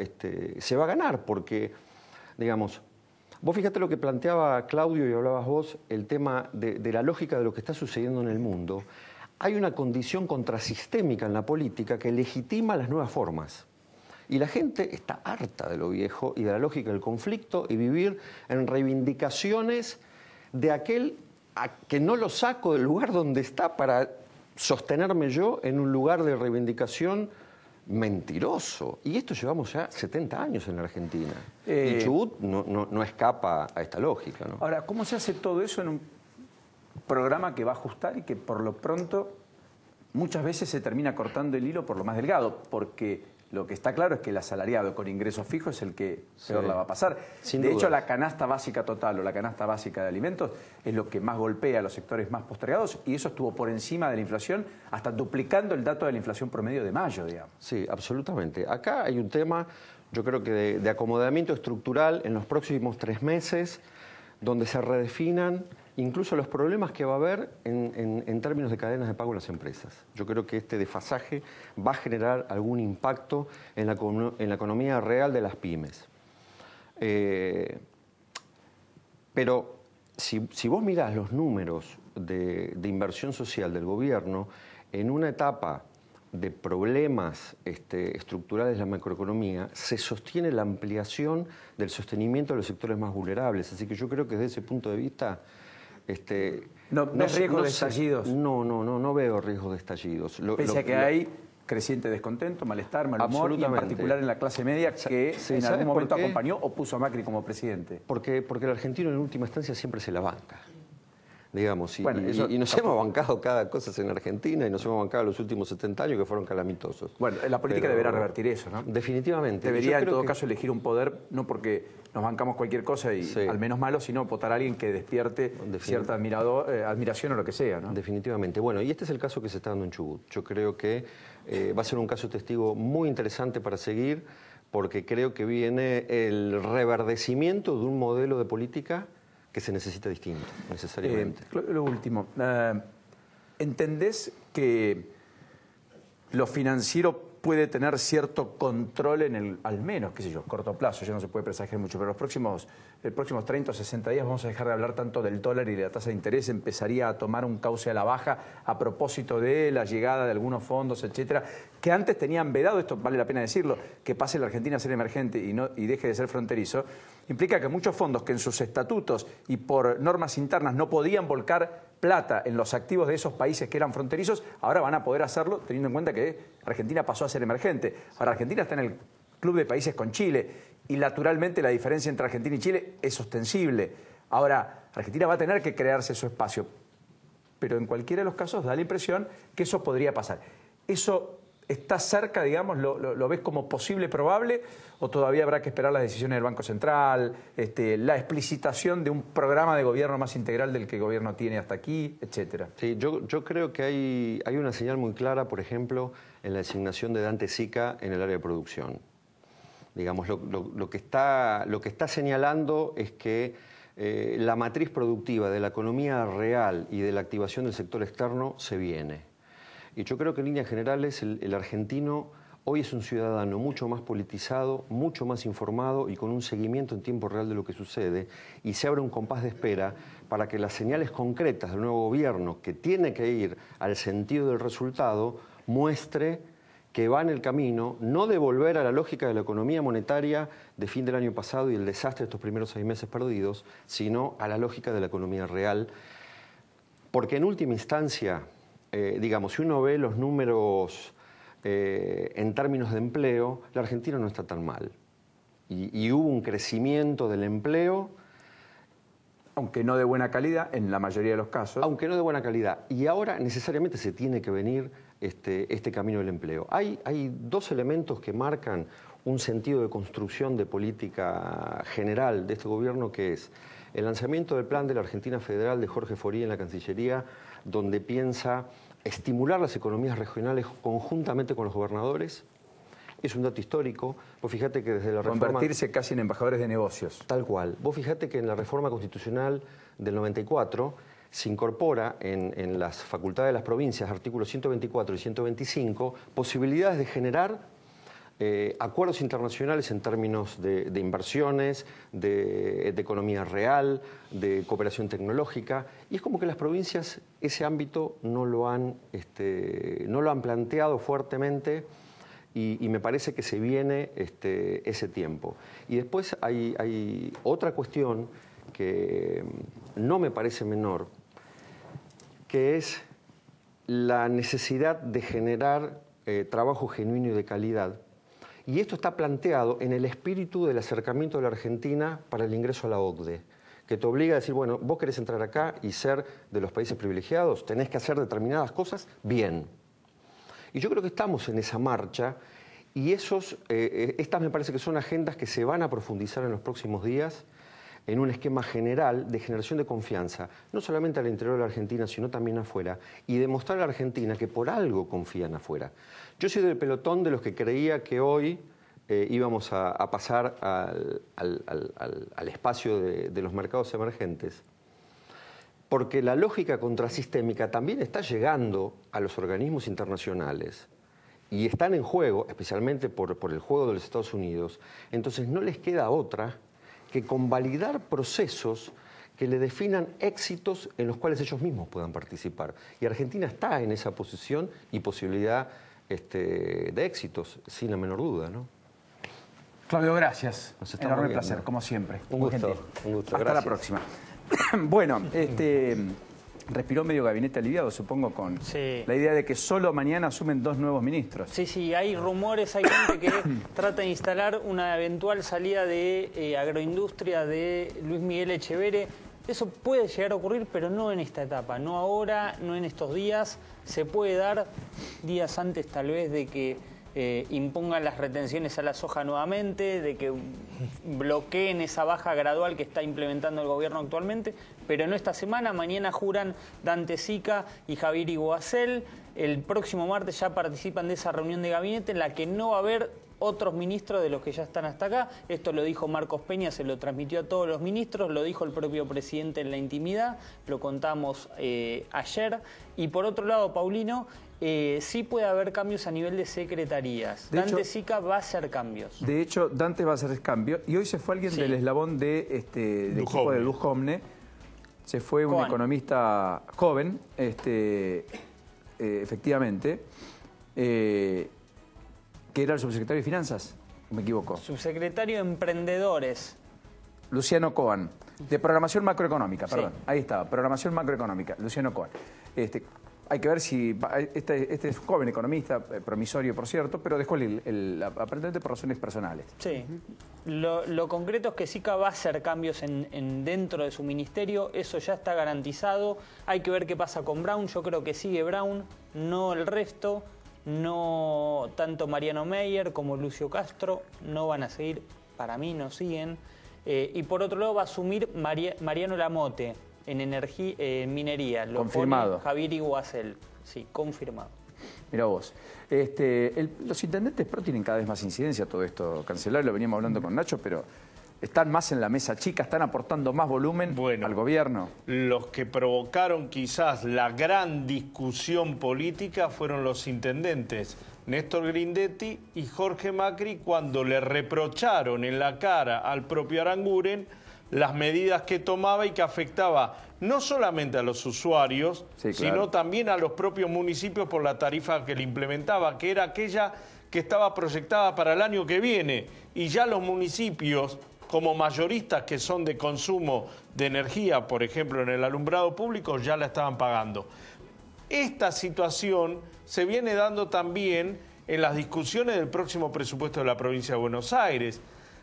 se va a ganar porque, digamos, vos fíjate lo que planteaba Claudio y hablabas vos, el tema de la lógica de lo que está sucediendo en el mundo. Hay una condición contrasistémica en la política que legitima las nuevas formas. Y la gente está harta de lo viejo y de la lógica del conflicto y vivir en reivindicaciones de aquel a que no lo saco del lugar donde está para sostenerme yo en un lugar de reivindicación mentiroso. Y esto llevamos ya 70 años en la Argentina. Y Chubut no escapa a esta lógica, ¿no? Ahora, ¿cómo se hace todo eso en un programa que va a ajustar y que por lo pronto muchas veces se termina cortando el hilo por lo más delgado? Porque Lo que está claro es que el asalariado con ingresos fijos es el que peor la va a pasar. Sin de duda. hecho, la canasta básica total o la canasta básica de alimentos es lo que más golpea a los sectores más postergados y eso estuvo por encima de la inflación, hasta duplicando el dato de la inflación promedio de mayo, digamos. Sí, absolutamente. Acá hay un tema, yo creo que de acomodamiento estructural en los próximos 3 meses, donde se redefinan incluso los problemas que va a haber en términos de cadenas de pago en las empresas. Yo creo que este desfasaje va a generar algún impacto en la economía real de las pymes. Pero si vos mirás los números de inversión social del gobierno, en una etapa de problemas estructurales de la macroeconomía, se sostiene la ampliación del sostenimiento de los sectores más vulnerables. Así que yo creo que desde ese punto de vista... ¿No ves riesgo de estallidos? No veo riesgo de estallidos. Pese a que hay creciente descontento, malestar, mal humor, y en particular en la clase media que en algún momento acompañó o puso a Macri como presidente. Porque el argentino en última instancia siempre se la banca. Digamos, bueno, y nos hemos bancado cada cosa en Argentina y nos hemos bancado los últimos 70 años que fueron calamitosos. Bueno, la política deberá revertir eso, ¿no? Definitivamente. Debería en todo caso elegir un poder, no porque nos bancamos cualquier cosa y al menos malo, sino votar a alguien que despierte cierta admiración o lo que sea, ¿no? Definitivamente. Bueno, y este es el caso que se está dando en Chubut. Yo creo que va a ser un caso testigo muy interesante para seguir, porque creo que viene el reverdecimiento de un modelo de política que se necesita distinto, necesariamente. Lo último, ¿entendés que lo financiero puede tener cierto control en el, al menos, qué sé yo, corto plazo, ya no se puede presagiar mucho, pero los próximos 30 o 60 días vamos a dejar de hablar tanto del dólar y de la tasa de interés, empezaría a tomar un cauce a la baja a propósito de la llegada de algunos fondos, etcétera, que antes tenían vedado, esto vale la pena decirlo, que pase la Argentina a ser emergente y deje de ser fronterizo, implica que muchos fondos que en sus estatutos y por normas internas no podían volcar plata en los activos de esos países que eran fronterizos, ahora van a poder hacerlo teniendo en cuenta que Argentina pasó a ser emergente. Ahora Argentina está en el club de países con Chile y naturalmente la diferencia entre Argentina y Chile es ostensible. Ahora, Argentina va a tener que crearse su espacio, pero en cualquiera de los casos da la impresión que eso podría pasar. ¿Eso está cerca, digamos, lo ves como posible, probable, o todavía habrá que esperar las decisiones del Banco Central, la explicitación de un programa de gobierno más integral del que el gobierno tiene hasta aquí, etcétera? Sí, yo creo que hay una señal muy clara, por ejemplo, en la designación de Dante Sica en el área de producción. Digamos, lo que está señalando es que la matriz productiva de la economía real y de la activación del sector externo se viene. Y yo creo que en líneas generales el argentino hoy es un ciudadano mucho más politizado, mucho más informado y con un seguimiento en tiempo real de lo que sucede, y se abre un compás de espera para que las señales concretas del nuevo gobierno, que tiene que ir al sentido del resultado, muestre que va en el camino no de volver a la lógica de la economía monetaria de fin del año pasado y el desastre de estos primeros 6 meses perdidos, sino a la lógica de la economía real. Porque en última instancia, digamos, si uno ve los números en términos de empleo, la Argentina no está tan mal. Y hubo un crecimiento del empleo. Aunque no de buena calidad, en la mayoría de los casos. Aunque no de buena calidad. Y ahora necesariamente se tiene que venir este camino del empleo. Hay 2 elementos que marcan un sentido de construcción de política general de este gobierno, que es el lanzamiento del plan de la Argentina Federal de Jorge Foría en la Cancillería, donde piensa estimular las economías regionales conjuntamente con los gobernadores. Es un dato histórico. Vos fíjate que desde la reforma... Convertirse casi en embajadores de negocios. Tal cual. Vos fíjate que en la reforma constitucional del 94 se incorpora en las facultades de las provincias, artículos 124 y 125, posibilidades de generar acuerdos internacionales en términos de inversiones, de economía real, de cooperación tecnológica, y es como que las provincias ese ámbito no lo han planteado fuertemente, y me parece que se viene ese tiempo. Y después hay otra cuestión que no me parece menor, que es la necesidad de generar trabajo genuino y de calidad. Y esto está planteado en el espíritu del acercamiento de la Argentina para el ingreso a la OCDE, que te obliga a decir, bueno, vos querés entrar acá y ser de los países privilegiados, tenés que hacer determinadas cosas bien. Y yo creo que estamos en esa marcha, Y estas me parece que son agendas que se van a profundizar en los próximos días en un esquema general de generación de confianza, no solamente al interior de la Argentina, sino también afuera, y demostrar a la Argentina que por algo confían afuera. Yo soy del pelotón de los que creía que hoy íbamos a pasar al espacio de los mercados emergentes, porque la lógica contrasistémica también está llegando a los organismos internacionales y están en juego, especialmente por el juego de los Estados Unidos. Entonces no les queda otra que convalidar procesos que le definan éxitos en los cuales ellos mismos puedan participar. Y Argentina está en esa posición y posibilidad de éxitos, sin la menor duda, ¿no? Claudio, gracias. Enorme placer, como siempre. Un gusto. Hasta gracias. La próxima. Bueno, respiró medio gabinete aliviado, supongo, con la idea de que solo mañana asumen 2 nuevos ministros. Sí, hay rumores, hay gente que trata de instalar una eventual salida de agroindustria de Luis Miguel Echeverre. Eso puede llegar a ocurrir, pero no en esta etapa, no ahora, no en estos días. Se puede dar días antes tal vez de que impongan las retenciones a la soja nuevamente, de que bloqueen esa baja gradual que está implementando el gobierno actualmente, pero no esta semana. Mañana juran Dante Sica y Javier Iguacel. El próximo martes ya participan de esa reunión de gabinete en la que no va a haber otros ministros de los que ya están hasta acá. Esto lo dijo Marcos Peña, se lo transmitió a todos los ministros, lo dijo el propio presidente en la intimidad, lo contamos ayer. Y por otro lado, Paulino, sí puede haber cambios a nivel de secretarías. Dante Sica va a hacer cambios. De hecho, Dante va a hacer cambios. Y hoy se fue alguien del eslabón de equipo de Duhovne. Se fue un economista joven, efectivamente, que era el subsecretario de Finanzas, ¿me equivoco? Subsecretario de Emprendedores. Luciano Coan, de Programación Macroeconómica, perdón. Ahí estaba, Programación Macroeconómica, Luciano Coan. Hay que ver si... Este es un joven economista, promisorio por cierto, pero dejó aparentemente por razones personales. Sí. Lo concreto es que Sica va a hacer cambios dentro de su ministerio, eso ya está garantizado. Hay que ver qué pasa con Brown. Yo creo que sigue Brown, no el resto. No tanto Mariano Meyer como Lucio Castro, no van a seguir, para mí no siguen. Y por otro lado va a asumir Mariano Lamote en minería. Lo confirmado. Pone Javier Iguacel, sí, confirmado. Mira vos, los intendentes PRO tienen cada vez más incidencia, todo esto cancelar, lo veníamos hablando con Nacho, pero están más en la mesa chica, están aportando más volumen al gobierno. Los que provocaron quizás la gran discusión política fueron los intendentes Néstor Grindetti y Jorge Macri, cuando le reprocharon en la cara al propio Aranguren las medidas que tomaba y que afectaba no solamente a los usuarios, sino también a los propios municipios por la tarifa que le implementaba, que era aquella que estaba proyectada para el año que viene. Y ya los municipios, como mayoristas que son de consumo de energía, por ejemplo en el alumbrado público, ya la estaban pagando. Esta situación se viene dando también en las discusiones del próximo presupuesto de la provincia de Buenos Aires.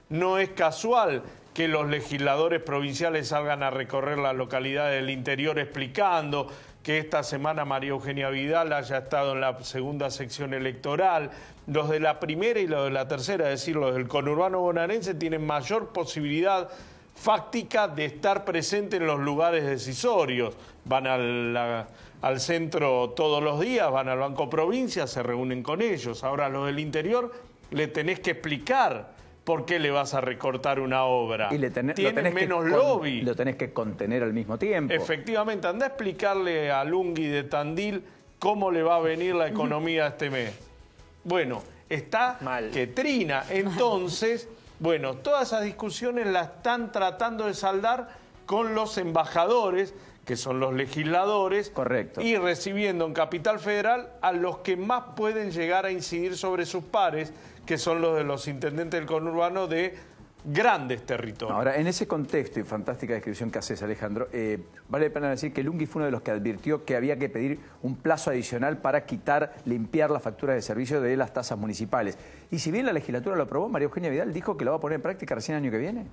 No es casual que los legisladores provinciales salgan a recorrer las localidades del interior explicando que esta semana María Eugenia Vidal haya estado en la segunda sección electoral. Los de la primera y los de la tercera, es decir, los del conurbano bonaerense, tienen mayor posibilidad fáctica de estar presentes en los lugares decisorios. Van al centro todos los días, van al Banco Provincia, se reúnen con ellos. Ahora, los del interior le tenés que explicar por qué le vas a recortar una obra. Y tienen menos lobby. Lo tenés que contener al mismo tiempo. Efectivamente, andá a explicarle a Lungui de Tandil cómo le va a venir la economía este mes. Bueno, está mal, que trina. Entonces, bueno, todas esas discusiones las están tratando de saldar con los embajadores, que son los legisladores. Correcto. Y recibiendo en Capital Federal a los que más pueden llegar a incidir sobre sus pares, que son los de los intendentes del conurbano de grandes territorios. Ahora, en ese contexto y fantástica descripción que haces, Alejandro, vale la pena decir que Lungui fue uno de los que advirtió que había que pedir un plazo adicional para limpiar las facturas de servicio de las tasas municipales. Y si bien la legislatura lo aprobó, María Eugenia Vidal dijo que lo va a poner en práctica recién el año que viene.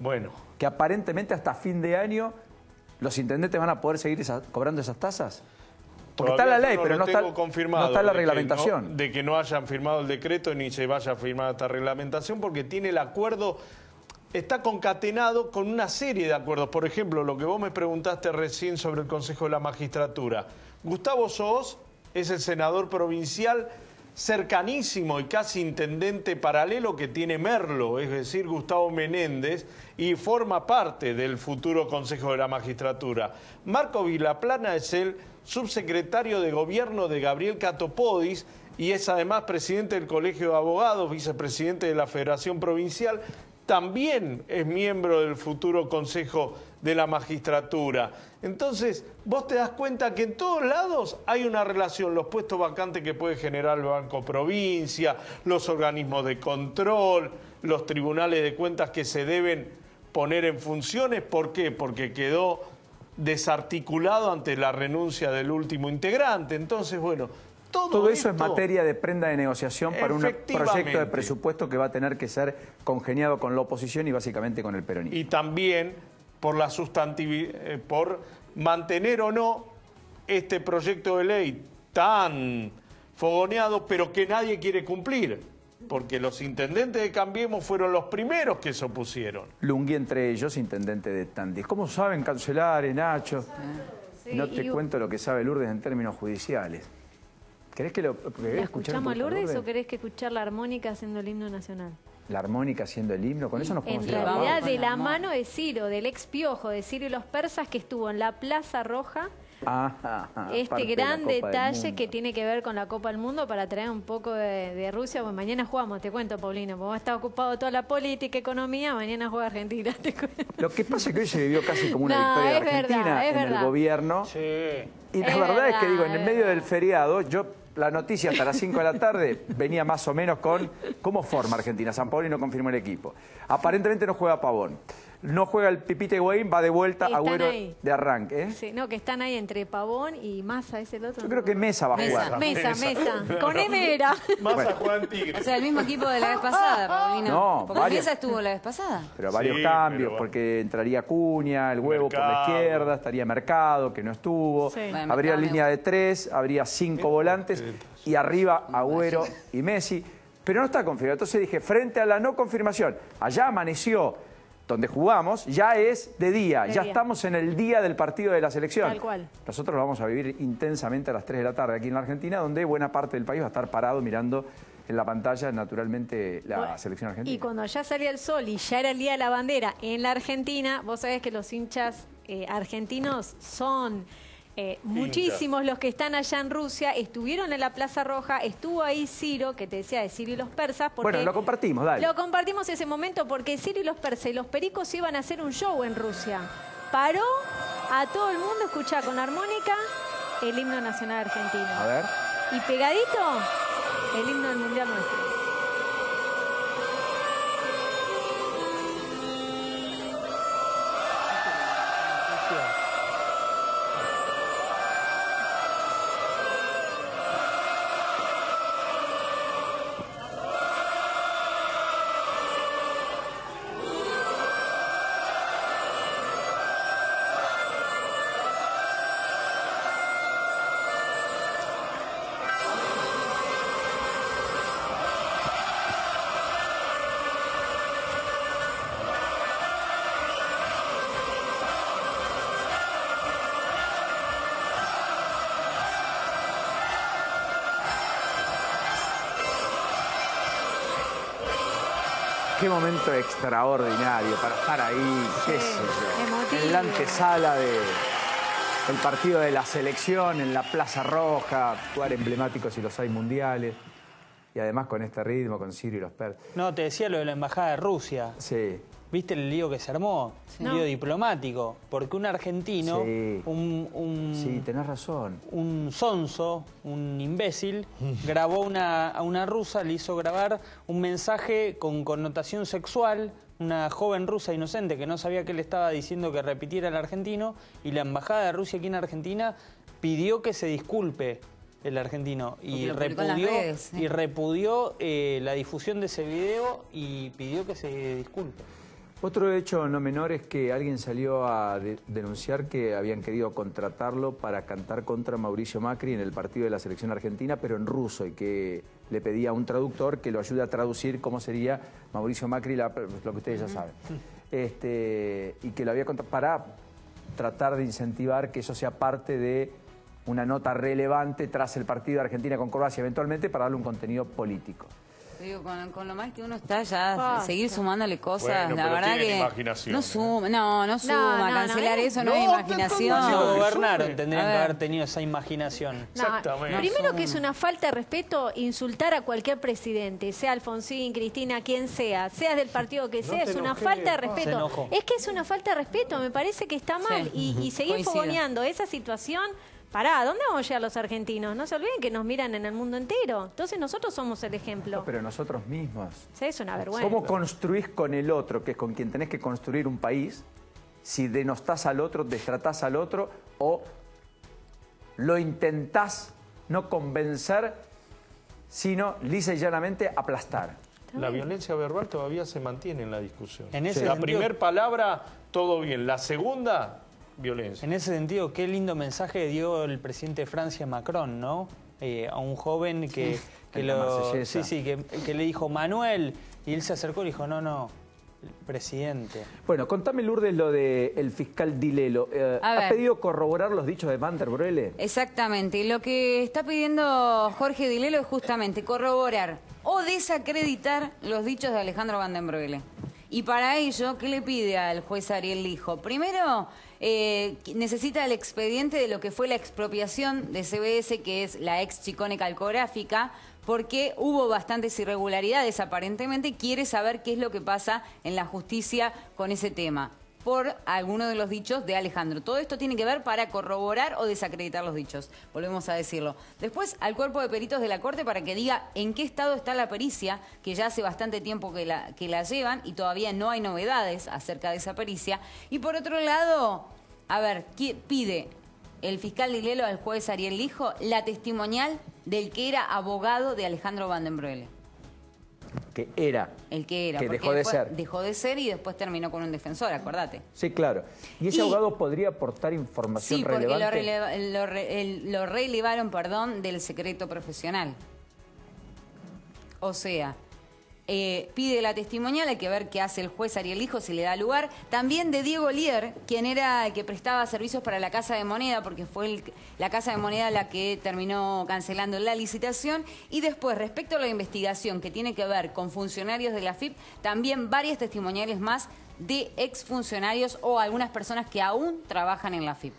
Bueno. Que aparentemente hasta fin de año los intendentes van a poder seguir cobrando esas tasas. Porque está la ley, no pero lo no tengo está, confirmado no está la de que reglamentación. de que no hayan firmado el decreto ni se vaya a firmar esta reglamentación, porque tiene el acuerdo, está concatenado con una serie de acuerdos. Por ejemplo, lo que vos me preguntaste recién sobre el Consejo de la Magistratura. Gustavo Soos es el senador provincial cercanísimo y casi intendente paralelo que tiene Merlo, es decir, Gustavo Menéndez, y forma parte del futuro Consejo de la Magistratura. Marco Vilaplana es el subsecretario de Gobierno de Gabriel Catopodis y es además presidente del Colegio de Abogados, vicepresidente de la Federación Provincial. También es miembro del futuro Consejo de la Magistratura. Entonces, vos te das cuenta que en todos lados hay una relación, los puestos vacantes que puede generar el Banco Provincia, los organismos de control, los tribunales de cuentas que se deben poner en funciones. ¿Por qué? Porque quedó desarticulado ante la renuncia del último integrante. Entonces, bueno, todo eso es materia de prenda de negociación para un proyecto de presupuesto que va a tener que ser congeniado con la oposición y básicamente con el peronismo. Y también por la sustantividad, por mantener o no este proyecto de ley tan fogoneado, pero que nadie quiere cumplir, porque los intendentes de Cambiemos fueron los primeros que se opusieron. Lungui entre ellos, intendente de Tandil. ¿Cómo saben cancelar, Nacho? Sí, no te cuento lo que sabe Lourdes en términos judiciales. ¿Querés que lo ¿La escuchamos a Lourdes o querés que escuchar la armónica haciendo el himno nacional? La armónica haciendo el himno, con eso nos podemos En ir a la realidad, pausa. de la mano de Ciro, del ex Piojo, de Ciro y los persas, que estuvo en la Plaza Roja. Este gran detalle que tiene que ver con la Copa del Mundo para traer un poco de Rusia. Pues mañana jugamos, te cuento, Paulino, porque vos estás ocupado toda la política, economía, mañana juega Argentina. Lo que pasa es que hoy se vivió casi como una victoria de Argentina en el gobierno. Sí. Y la verdad es que digo, en el medio del feriado, la noticia hasta las 5 de la tarde venía más o menos con cómo forma Argentina. San Paolo y no confirmó el equipo. Aparentemente no juega Pavón. No juega el Pipita Higuaín, va de vuelta Agüero de arranque. ¿Eh? Sí, no, que están ahí entre Pavón y Massa, es el otro. Yo creo que Mesa va a jugar. Mesa. Con M era. Massa juega en Tigre. O sea, el mismo equipo de la vez pasada, Paulino. No, porque Mesa estuvo la vez pasada. Pero varios cambios, porque entraría Cunha, el Huevo por la izquierda, estaría Mercado, que no estuvo. Sí. Habría línea de 3, habría 5 volantes y arriba Agüero y Messi. Pero no está confirmado. Entonces dije, frente a la no confirmación, allá amaneció donde jugamos, ya es de día, ya estamos en el día del partido de la selección. Tal cual. Nosotros lo vamos a vivir intensamente a las 3 de la tarde aquí en la Argentina, donde buena parte del país va a estar parado mirando en la pantalla, naturalmente, la selección argentina. Y cuando ya salía el sol y ya era el Día de la Bandera en la Argentina, vos sabés que los hinchas argentinos son... muchísimos los que están allá en Rusia, estuvieron en la Plaza Roja, estuvo ahí Ciro, que te decía de Ciro y los persas. Porque bueno, lo compartimos, dale. Lo compartimos ese momento porque Ciro y los persas y los pericos iban a hacer un show en Rusia. Paró a todo el mundo, escuchá con armónica el himno nacional argentino. A ver. Y pegadito, el himno del Mundial nuestro. Qué momento extraordinario para estar ahí, qué sé yo, en la antesala del partido de la selección, en la Plaza Roja, lugar emblemático si los hay mundiales, y además con este ritmo, con Ciro y los persas. No, te decía lo de la Embajada de Rusia. Sí. ¿Viste el lío que se armó? Sí. Un lío diplomático. Porque un argentino, sí, tenés razón. Un sonso, un imbécil, grabó a una rusa, le hizo grabar un mensaje con connotación sexual, una joven rusa inocente que no sabía que le estaba diciendo que repitiera el argentino, y la Embajada de Rusia aquí en Argentina pidió que se disculpe el argentino y repudió la difusión de ese video y pidió que se disculpe. Otro hecho no menor es que alguien salió a denunciar que habían querido contratarlo para cantar contra Mauricio Macri en el partido de la selección argentina, pero en ruso, y que le pedía a un traductor que lo ayude a traducir cómo sería Mauricio Macri, lo que ustedes ya saben. Y que lo había contratado para tratar de incentivar que eso sea parte de una nota relevante tras el partido de Argentina con Croacia, eventualmente para darle un contenido político. Digo, con lo mal que uno está ya, seguir sumándole cosas, bueno, la verdad que imaginación, no suma, no suma, cancelar eso no es imaginación. Cuando gobernaron tendrían que haber tenido esa imaginación. Exactamente. Primero que es una falta de respeto insultar a cualquier presidente, sea Alfonsín, Cristina, quien sea, seas del partido que sea, es una falta de respeto. Es que es una falta de respeto, me parece que está mal. Y seguir fogoneando esa situación. Pará, ¿dónde vamos a llegar los argentinos? No se olviden que nos miran en el mundo entero. Entonces nosotros somos el ejemplo. No, pero nosotros mismos. Sí, es una vergüenza. ¿Cómo construís con el otro, que es con quien tenés que construir un país, si denostás al otro, destratás al otro o lo intentás no convencer, sino lisa y llanamente aplastar? La violencia verbal todavía se mantiene en la discusión. En ese la sentido, primera palabra, todo bien. La segunda, violencia. En ese sentido, qué lindo mensaje dio el presidente de Francia, Macron, ¿no? A un joven que le dijo Manuel, y él se acercó y le dijo, no, el presidente. Bueno, contame, Lourdes, lo del fiscal Dilelo. ¿Ha pedido corroborar los dichos de Van der Broele? Exactamente. Lo que está pidiendo Jorge Dilelo es justamente corroborar o desacreditar los dichos de Alejandro Van der Broele. Y para ello, ¿qué le pide al juez Ariel Lijo? Primero, necesita el expediente de lo que fue la expropiación de CBS, que es la ex Chicone Calcográfica, porque hubo bastantes irregularidades aparentemente, y quiere saber qué es lo que pasa en la justicia con ese tema, por alguno de los dichos de Alejandro. Todo esto tiene que ver para corroborar o desacreditar los dichos, volvemos a decirlo. Después al cuerpo de peritos de la Corte para que diga en qué estado está la pericia, que ya hace bastante tiempo que la llevan y todavía no hay novedades acerca de esa pericia. Y por otro lado, a ver, pide el fiscal Dilelo al juez Ariel Lijo la testimonial del que era abogado de Alejandro Van der Broele. Que era. El que era. Que dejó de ser. Dejó de ser y después terminó con un defensor, acordate. Sí, claro. ¿Y ese abogado podría aportar información relevante? Sí, porque lo relevaron, del secreto profesional. O sea, pide la testimonial, hay que ver qué hace el juez Ariel Lijo, si le da lugar. También de Diego Lier, quien era el que prestaba servicios para la Casa de Moneda, porque fue la Casa de Moneda la que terminó cancelando la licitación. Y después, respecto a la investigación que tiene que ver con funcionarios de la AFIP, también varias testimoniales más de exfuncionarios o algunas personas que aún trabajan en la AFIP.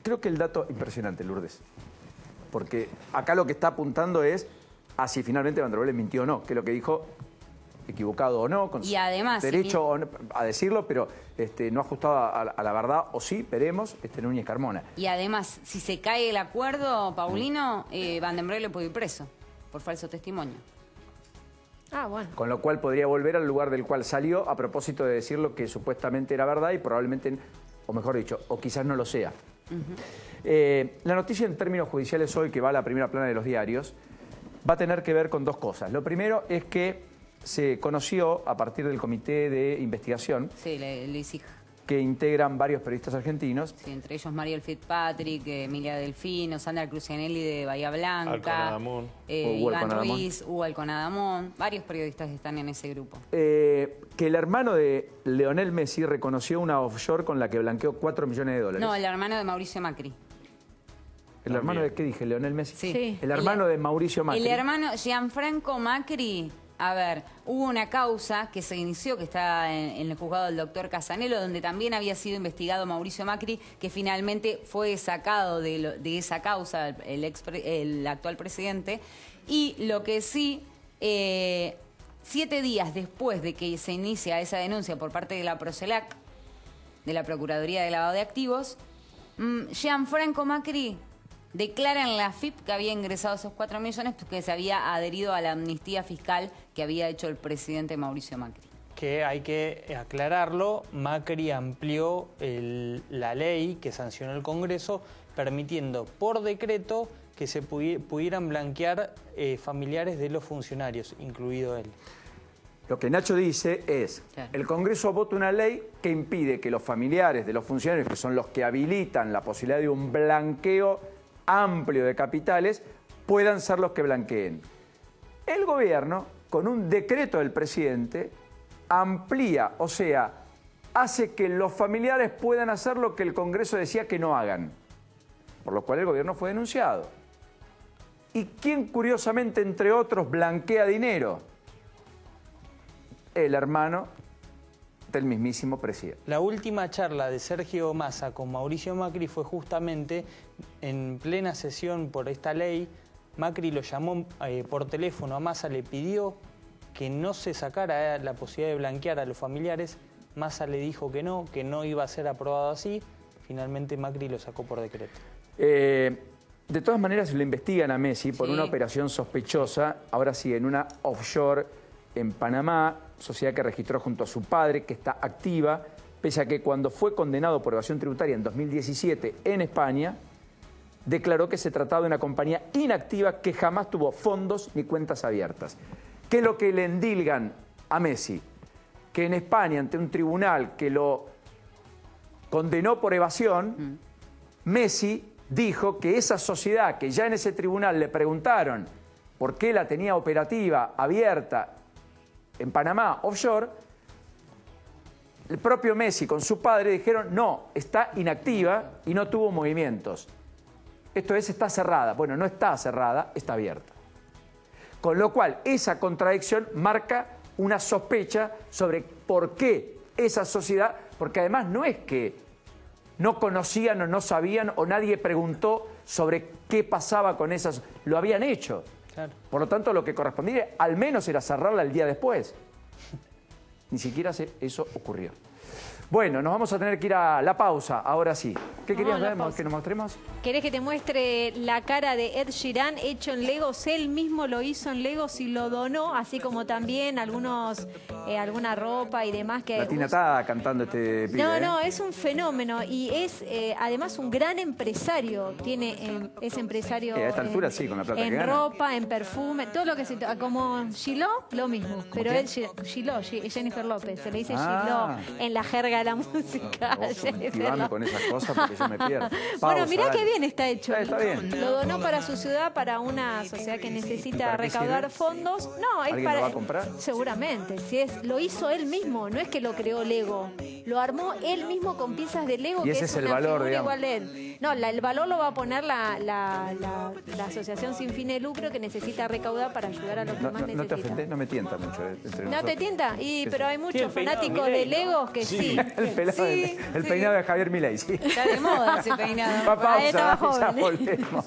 Creo que el dato impresionante, Lourdes, porque acá lo que está apuntando es a si finalmente Van der Broele mintió o no, que es lo que dijo, equivocado o no, con y además, derecho o no, a decirlo, pero no ajustado a la verdad, o sí, veremos, Núñez Carmona. Y además, si se cae el acuerdo, Paulino, Van der Broele puede ir preso por falso testimonio. Ah, bueno. Con lo cual podría volver al lugar del cual salió a propósito de decir lo que supuestamente era verdad y probablemente, o mejor dicho, o quizás no lo sea. La noticia en términos judiciales hoy, que va a la primera plana de los diarios, va a tener que ver con dos cosas. Lo primero es que se conoció a partir del comité de investigación que integran varios periodistas argentinos. Sí, entre ellos Mariel Fitzpatrick, Emilia Delfino, Sandra Crucianelli de Bahía Blanca, Iván Ruiz, Hugo Alconadamón, varios periodistas están en ese grupo. Que el hermano de Leonel Messi reconoció una offshore con la que blanqueó $4 millones. No, el hermano de Mauricio Macri. ¿El hermano de qué dije? ¿Leonel Messi? Sí. El hermano de Mauricio Macri. El hermano Gianfranco Macri. A ver, hubo una causa que se inició, que está en el juzgado del doctor Casanelo, donde también había sido investigado Mauricio Macri, que finalmente fue sacado de esa causa el actual presidente. Y lo que sí, 7 días después de que se inicia esa denuncia por parte de la Procelac, de la Procuraduría de Lavado de Activos, Gianfranco Macri declara en la AFIP que había ingresado esos 4 millones porque se había adherido a la amnistía fiscal que había hecho el presidente Mauricio Macri. Que hay que aclararlo, Macri amplió la ley que sancionó el Congreso, permitiendo por decreto que se pudieran blanquear familiares de los funcionarios, incluido él. Lo que Nacho dice es, el Congreso vota una ley que impide que los familiares de los funcionarios, que son los que habilitan la posibilidad de un blanqueo amplio de capitales, puedan ser los que blanqueen. El gobierno, con un decreto del presidente, amplía, o sea, hace que los familiares puedan hacer lo que el Congreso decía que no hagan, por lo cual el gobierno fue denunciado. ¿Y quién, curiosamente, entre otros, blanquea dinero? El hermano del mismísimo presidente. La última charla de Sergio Massa con Mauricio Macri fue justamente en plena sesión por esta ley. Macri lo llamó por teléfono a Massa, le pidió que no se sacara la posibilidad de blanquear a los familiares. Massa le dijo que no iba a ser aprobado así. Finalmente Macri lo sacó por decreto. De todas maneras, lo investigan a Messi por una operación sospechosa, ahora sí, en una offshore en Panamá, sociedad que registró junto a su padre, que está activa, pese a que cuando fue condenado por evasión tributaria en 2017 en España, declaró que se trataba de una compañía inactiva que jamás tuvo fondos ni cuentas abiertas. ¿Qué es lo que le endilgan a Messi? Que en España, ante un tribunal que lo condenó por evasión, Messi dijo que esa sociedad, que ya en ese tribunal le preguntaron por qué la tenía operativa, abierta, en Panamá, offshore, el propio Messi con su padre dijeron, no, está inactiva y no tuvo movimientos. Esto es, está cerrada. Bueno, no está cerrada, está abierta. Con lo cual, esa contradicción marca una sospecha sobre por qué esa sociedad, porque además no es que no conocían o no sabían o nadie preguntó sobre qué pasaba con esas, lo habían hecho. Claro. Por lo tanto, lo que correspondía al menos era cerrarla el día después. Ni siquiera eso ocurrió. Bueno, nos vamos a tener que ir a la pausa, ahora sí. ¿Qué querías ver? ¿Que nos mostremos? ¿Querés que te muestre la cara de Ed Sheeran hecho en Legos? Él mismo lo hizo en Legos y lo donó, así como también alguna ropa y demás que... Latina está cantando este pibe. No, es un fenómeno y es además un gran empresario. Es empresario a esta altura sí, con la plata que en gana. ropa, en perfume, todo lo que se... Como Giló, lo mismo. Pero él, Giló, Jennifer López, se le dice Giló en la jerga de la música. Cultivame con esas cosas porque yo me pierdo. Bueno, mirá qué bien está hecho. Está bien. Lo donó para su ciudad, para una sociedad que necesita recaudar fondos. No, es ¿Alguien para... lo va a comprar? Seguramente. Lo hizo él mismo, no es que lo creó Lego. Lo armó él mismo con piezas de Lego. Y ese es el valor, digamos. Igual de él. No, el valor lo va a poner la asociación sin fin de lucro que necesita recaudar para ayudar a los que más necesitan. No te ofendes, no me tienta mucho. ¿No te tienta? Pero hay muchos fanáticos de Legos que sí. El peinado de Javier Milei, sí. Está de moda ese peinado. Pausa, ya volvemos.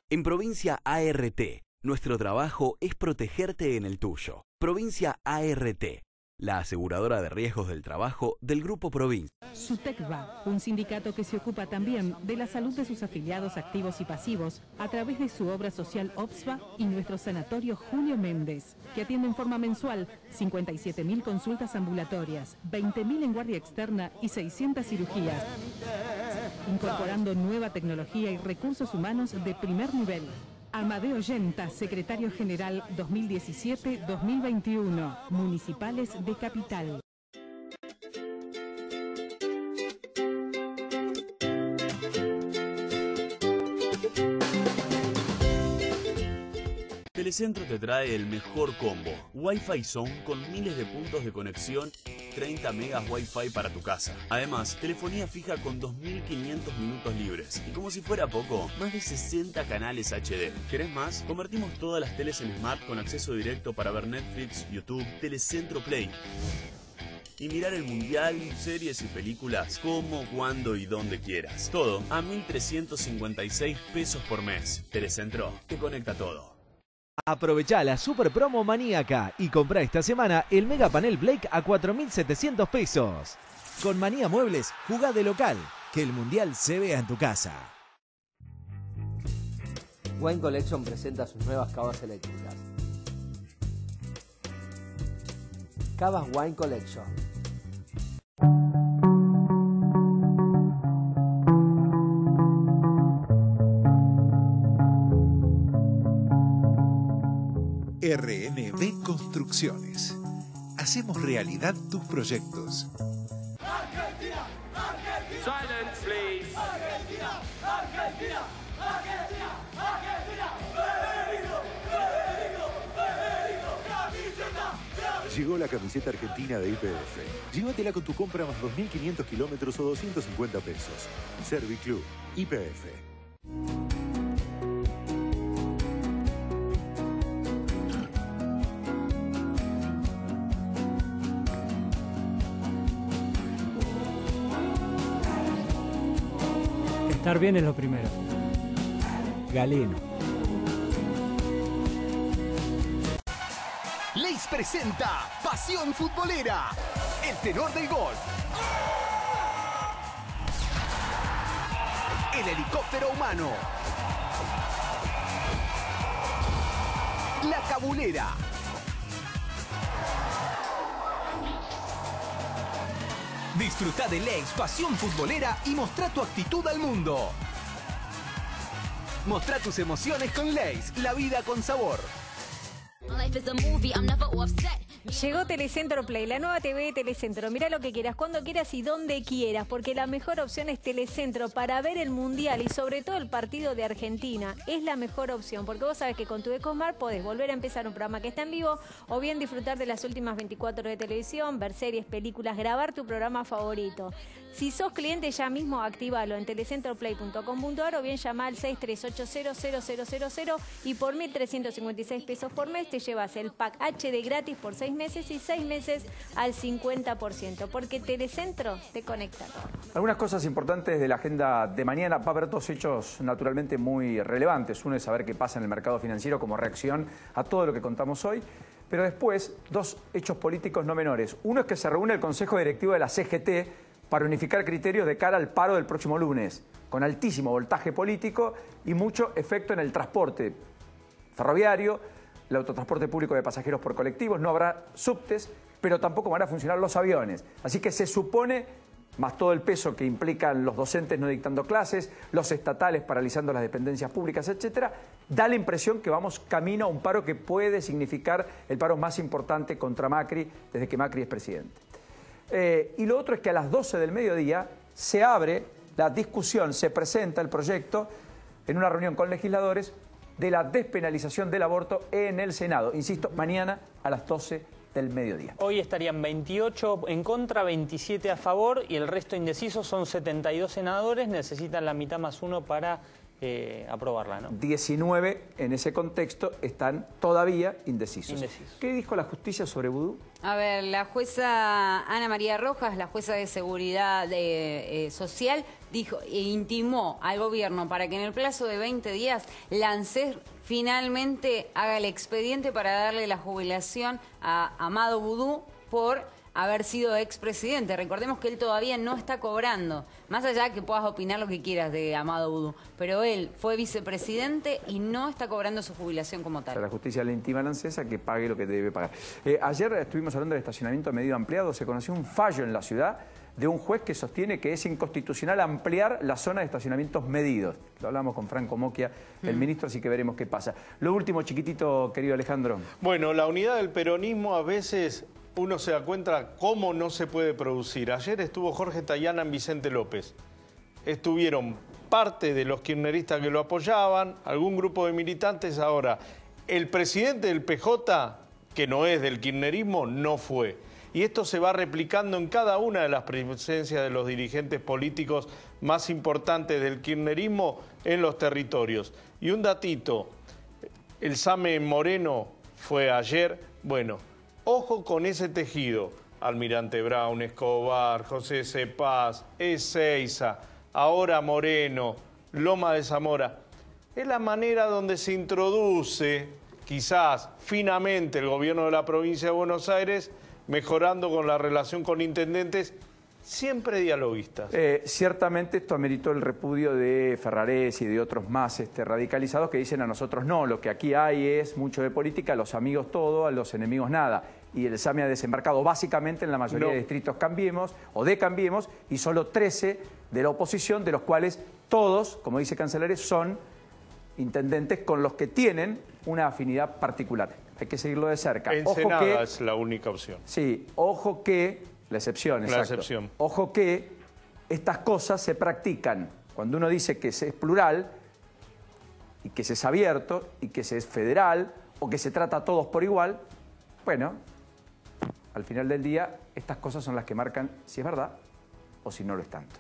En Provincia ART, nuestro trabajo es protegerte en el tuyo. Provincia ART, la aseguradora de riesgos del trabajo del Grupo Provincia. SUTECBA, un sindicato que se ocupa también de la salud de sus afiliados activos y pasivos a través de su obra social OPSBA y nuestro sanatorio Julio Méndez, que atiende en forma mensual 57.000 consultas ambulatorias, 20.000 en guardia externa y 600 cirugías, incorporando nueva tecnología y recursos humanos de primer nivel. Amadeo Yenta, secretario general 2017-2021, Municipales de Capital. Telecentro te trae el mejor combo. Wi-Fi Zone con miles de puntos de conexión, 30 megas Wi-Fi para tu casa. Además, telefonía fija con 2.500 minutos libres. Y como si fuera poco, más de 60 canales HD. ¿Querés más? Convertimos todas las teles en Smart con acceso directo para ver Netflix, YouTube, Telecentro Play. Y mirar el mundial, series y películas como, cuando y donde quieras. Todo a 1.356 pesos por mes. Telecentro te conecta todo. Aprovechá la super promo maníaca y comprá esta semana el Mega Panel Blake a 4.700 pesos. Con Manía Muebles, jugá de local, que el mundial se vea en tu casa. Wine Collection presenta sus nuevas cavas eléctricas. Cavas Wine Collection. RNB Construcciones. Hacemos realidad tus proyectos. Argentina, Argentina. Silence, please. Argentina, Argentina, Argentina, Argentina. Federico, Federico, Federico, camiseta. Llegó la camiseta argentina de YPF. Llévatela con tu compra más 2.500 kilómetros o 250 pesos. Serviclub, YPF. Estar bien es lo primero. Galeno. Leis presenta Pasión Futbolera, el tenor del gol. El helicóptero humano. La cabulera. Disfruta de Leis Pasión Futbolera y mostrá tu actitud al mundo. Mostrá tus emociones con Leis, la vida con sabor. Llegó Telecentro Play, la nueva TV de Telecentro. Mirá lo que quieras, cuando quieras y donde quieras, porque la mejor opción es Telecentro para ver el Mundial y sobre todo el partido de Argentina. Es la mejor opción, porque vos sabés que con tu Ecosmart podés volver a empezar un programa que está en vivo o bien disfrutar de las últimas 24 horas de televisión, ver series, películas, grabar tu programa favorito. Si sos cliente, ya mismo activalo en telecentroplay.com.ar o bien llama al 63800000 y por 1.356 pesos por mes te llevas el pack HD gratis por 6 meses y 6 meses al 50%, porque Telecentro te conecta todo. Algunas cosas importantes de la agenda de mañana. Va a haber dos hechos naturalmente muy relevantes. Uno es saber qué pasa en el mercado financiero como reacción a todo lo que contamos hoy. Pero después, dos hechos políticos no menores. Uno es que se reúne el Consejo Directivo de la CGT para unificar criterios de cara al paro del próximo lunes, con altísimo voltaje político y mucho efecto en el transporte ferroviario, el autotransporte público de pasajeros por colectivos. No habrá subtes, pero tampoco van a funcionar los aviones. Así que se supone, más todo el peso que implican los docentes no dictando clases, los estatales paralizando las dependencias públicas, etcétera, da la impresión que vamos camino a un paro que puede significar el paro más importante contra Macri desde que Macri es presidente. Y lo otro es que a las 12 del mediodía se abre la discusión, se presenta el proyecto en una reunión con legisladores de la despenalización del aborto en el Senado. Insisto, mañana a las 12 del mediodía. Hoy estarían 28 en contra, 27 a favor y el resto indecisos. Son 72 senadores, necesitan la mitad más uno para aprobarla, ¿no? 19 en ese contexto están todavía indecisos. ¿Qué dijo la justicia sobre vudú? A ver, la jueza Ana María Rojas, la jueza de Seguridad Social, dijo e intimó al gobierno para que en el plazo de 20 días la ANSES finalmente haga el expediente para darle la jubilación a Amado Vudú por haber sido expresidente. Recordemos que él todavía no está cobrando, más allá que puedas opinar lo que quieras de Amado Vudú, pero él fue vicepresidente y no está cobrando su jubilación como tal. O sea, la justicia le intima a la ANSES a que pague lo que debe pagar. Ayer estuvimos hablando del estacionamiento a medio ampliado. Se conoció un fallo en la ciudad de un juez que sostiene que es inconstitucional ampliar la zona de estacionamientos medidos. Lo hablamos con Franco Moquia, el ministro, así que veremos qué pasa. Lo último, chiquitito, querido Alejandro. Bueno, la unidad del peronismo a veces uno se da cuenta cómo no se puede producir. Ayer estuvo Jorge Tayana en Vicente López. Estuvieron parte de los kirchneristas que lo apoyaban, algún grupo de militantes. Ahora, el presidente del PJ, que no es del kirchnerismo, no fue. Y esto se va replicando en cada una de las presencias de los dirigentes políticos más importantes del kirchnerismo en los territorios. Y un datito, el SAME en Moreno fue ayer. Bueno, ojo con ese tejido. Almirante Brown, Escobar, José C. Paz, Ezeiza, ahora Moreno, Loma de Zamora. Es la manera donde se introduce, quizás finamente, el gobierno de la provincia de Buenos Aires, mejorando con la relación con intendentes, siempre dialoguistas. Ciertamente esto ameritó el repudio de Ferrarés y de otros más radicalizados que dicen a nosotros no, lo que aquí hay es mucho de política, a los amigos todo, a los enemigos nada. Y el SAME ha desembarcado básicamente en la mayoría de distritos Cambiemos o de Cambiemos y solo 13 de la oposición, de los cuales todos, como dice Cancelares, son intendentes con los que tienen una afinidad particular. Hay que seguirlo de cerca. Ensenada es la única opción. Sí, ojo que, la excepción, exacto. La excepción. Ojo que estas cosas se practican cuando uno dice que se es plural y que se es abierto y que se es federal o que se trata a todos por igual. Bueno, al final del día, estas cosas son las que marcan si es verdad o si no lo es tanto.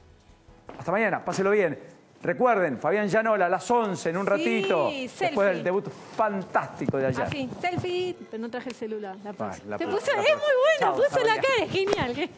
Hasta mañana, páselo bien. Recuerden, Fabián Llanola a las 11 en un ratito. Después del debut fantástico de ayer. Así, selfie, pero no traje el celular. La puse. La Te puse, puse, la es puse. muy buena, Chao, puse la Fabián. cara, es genial.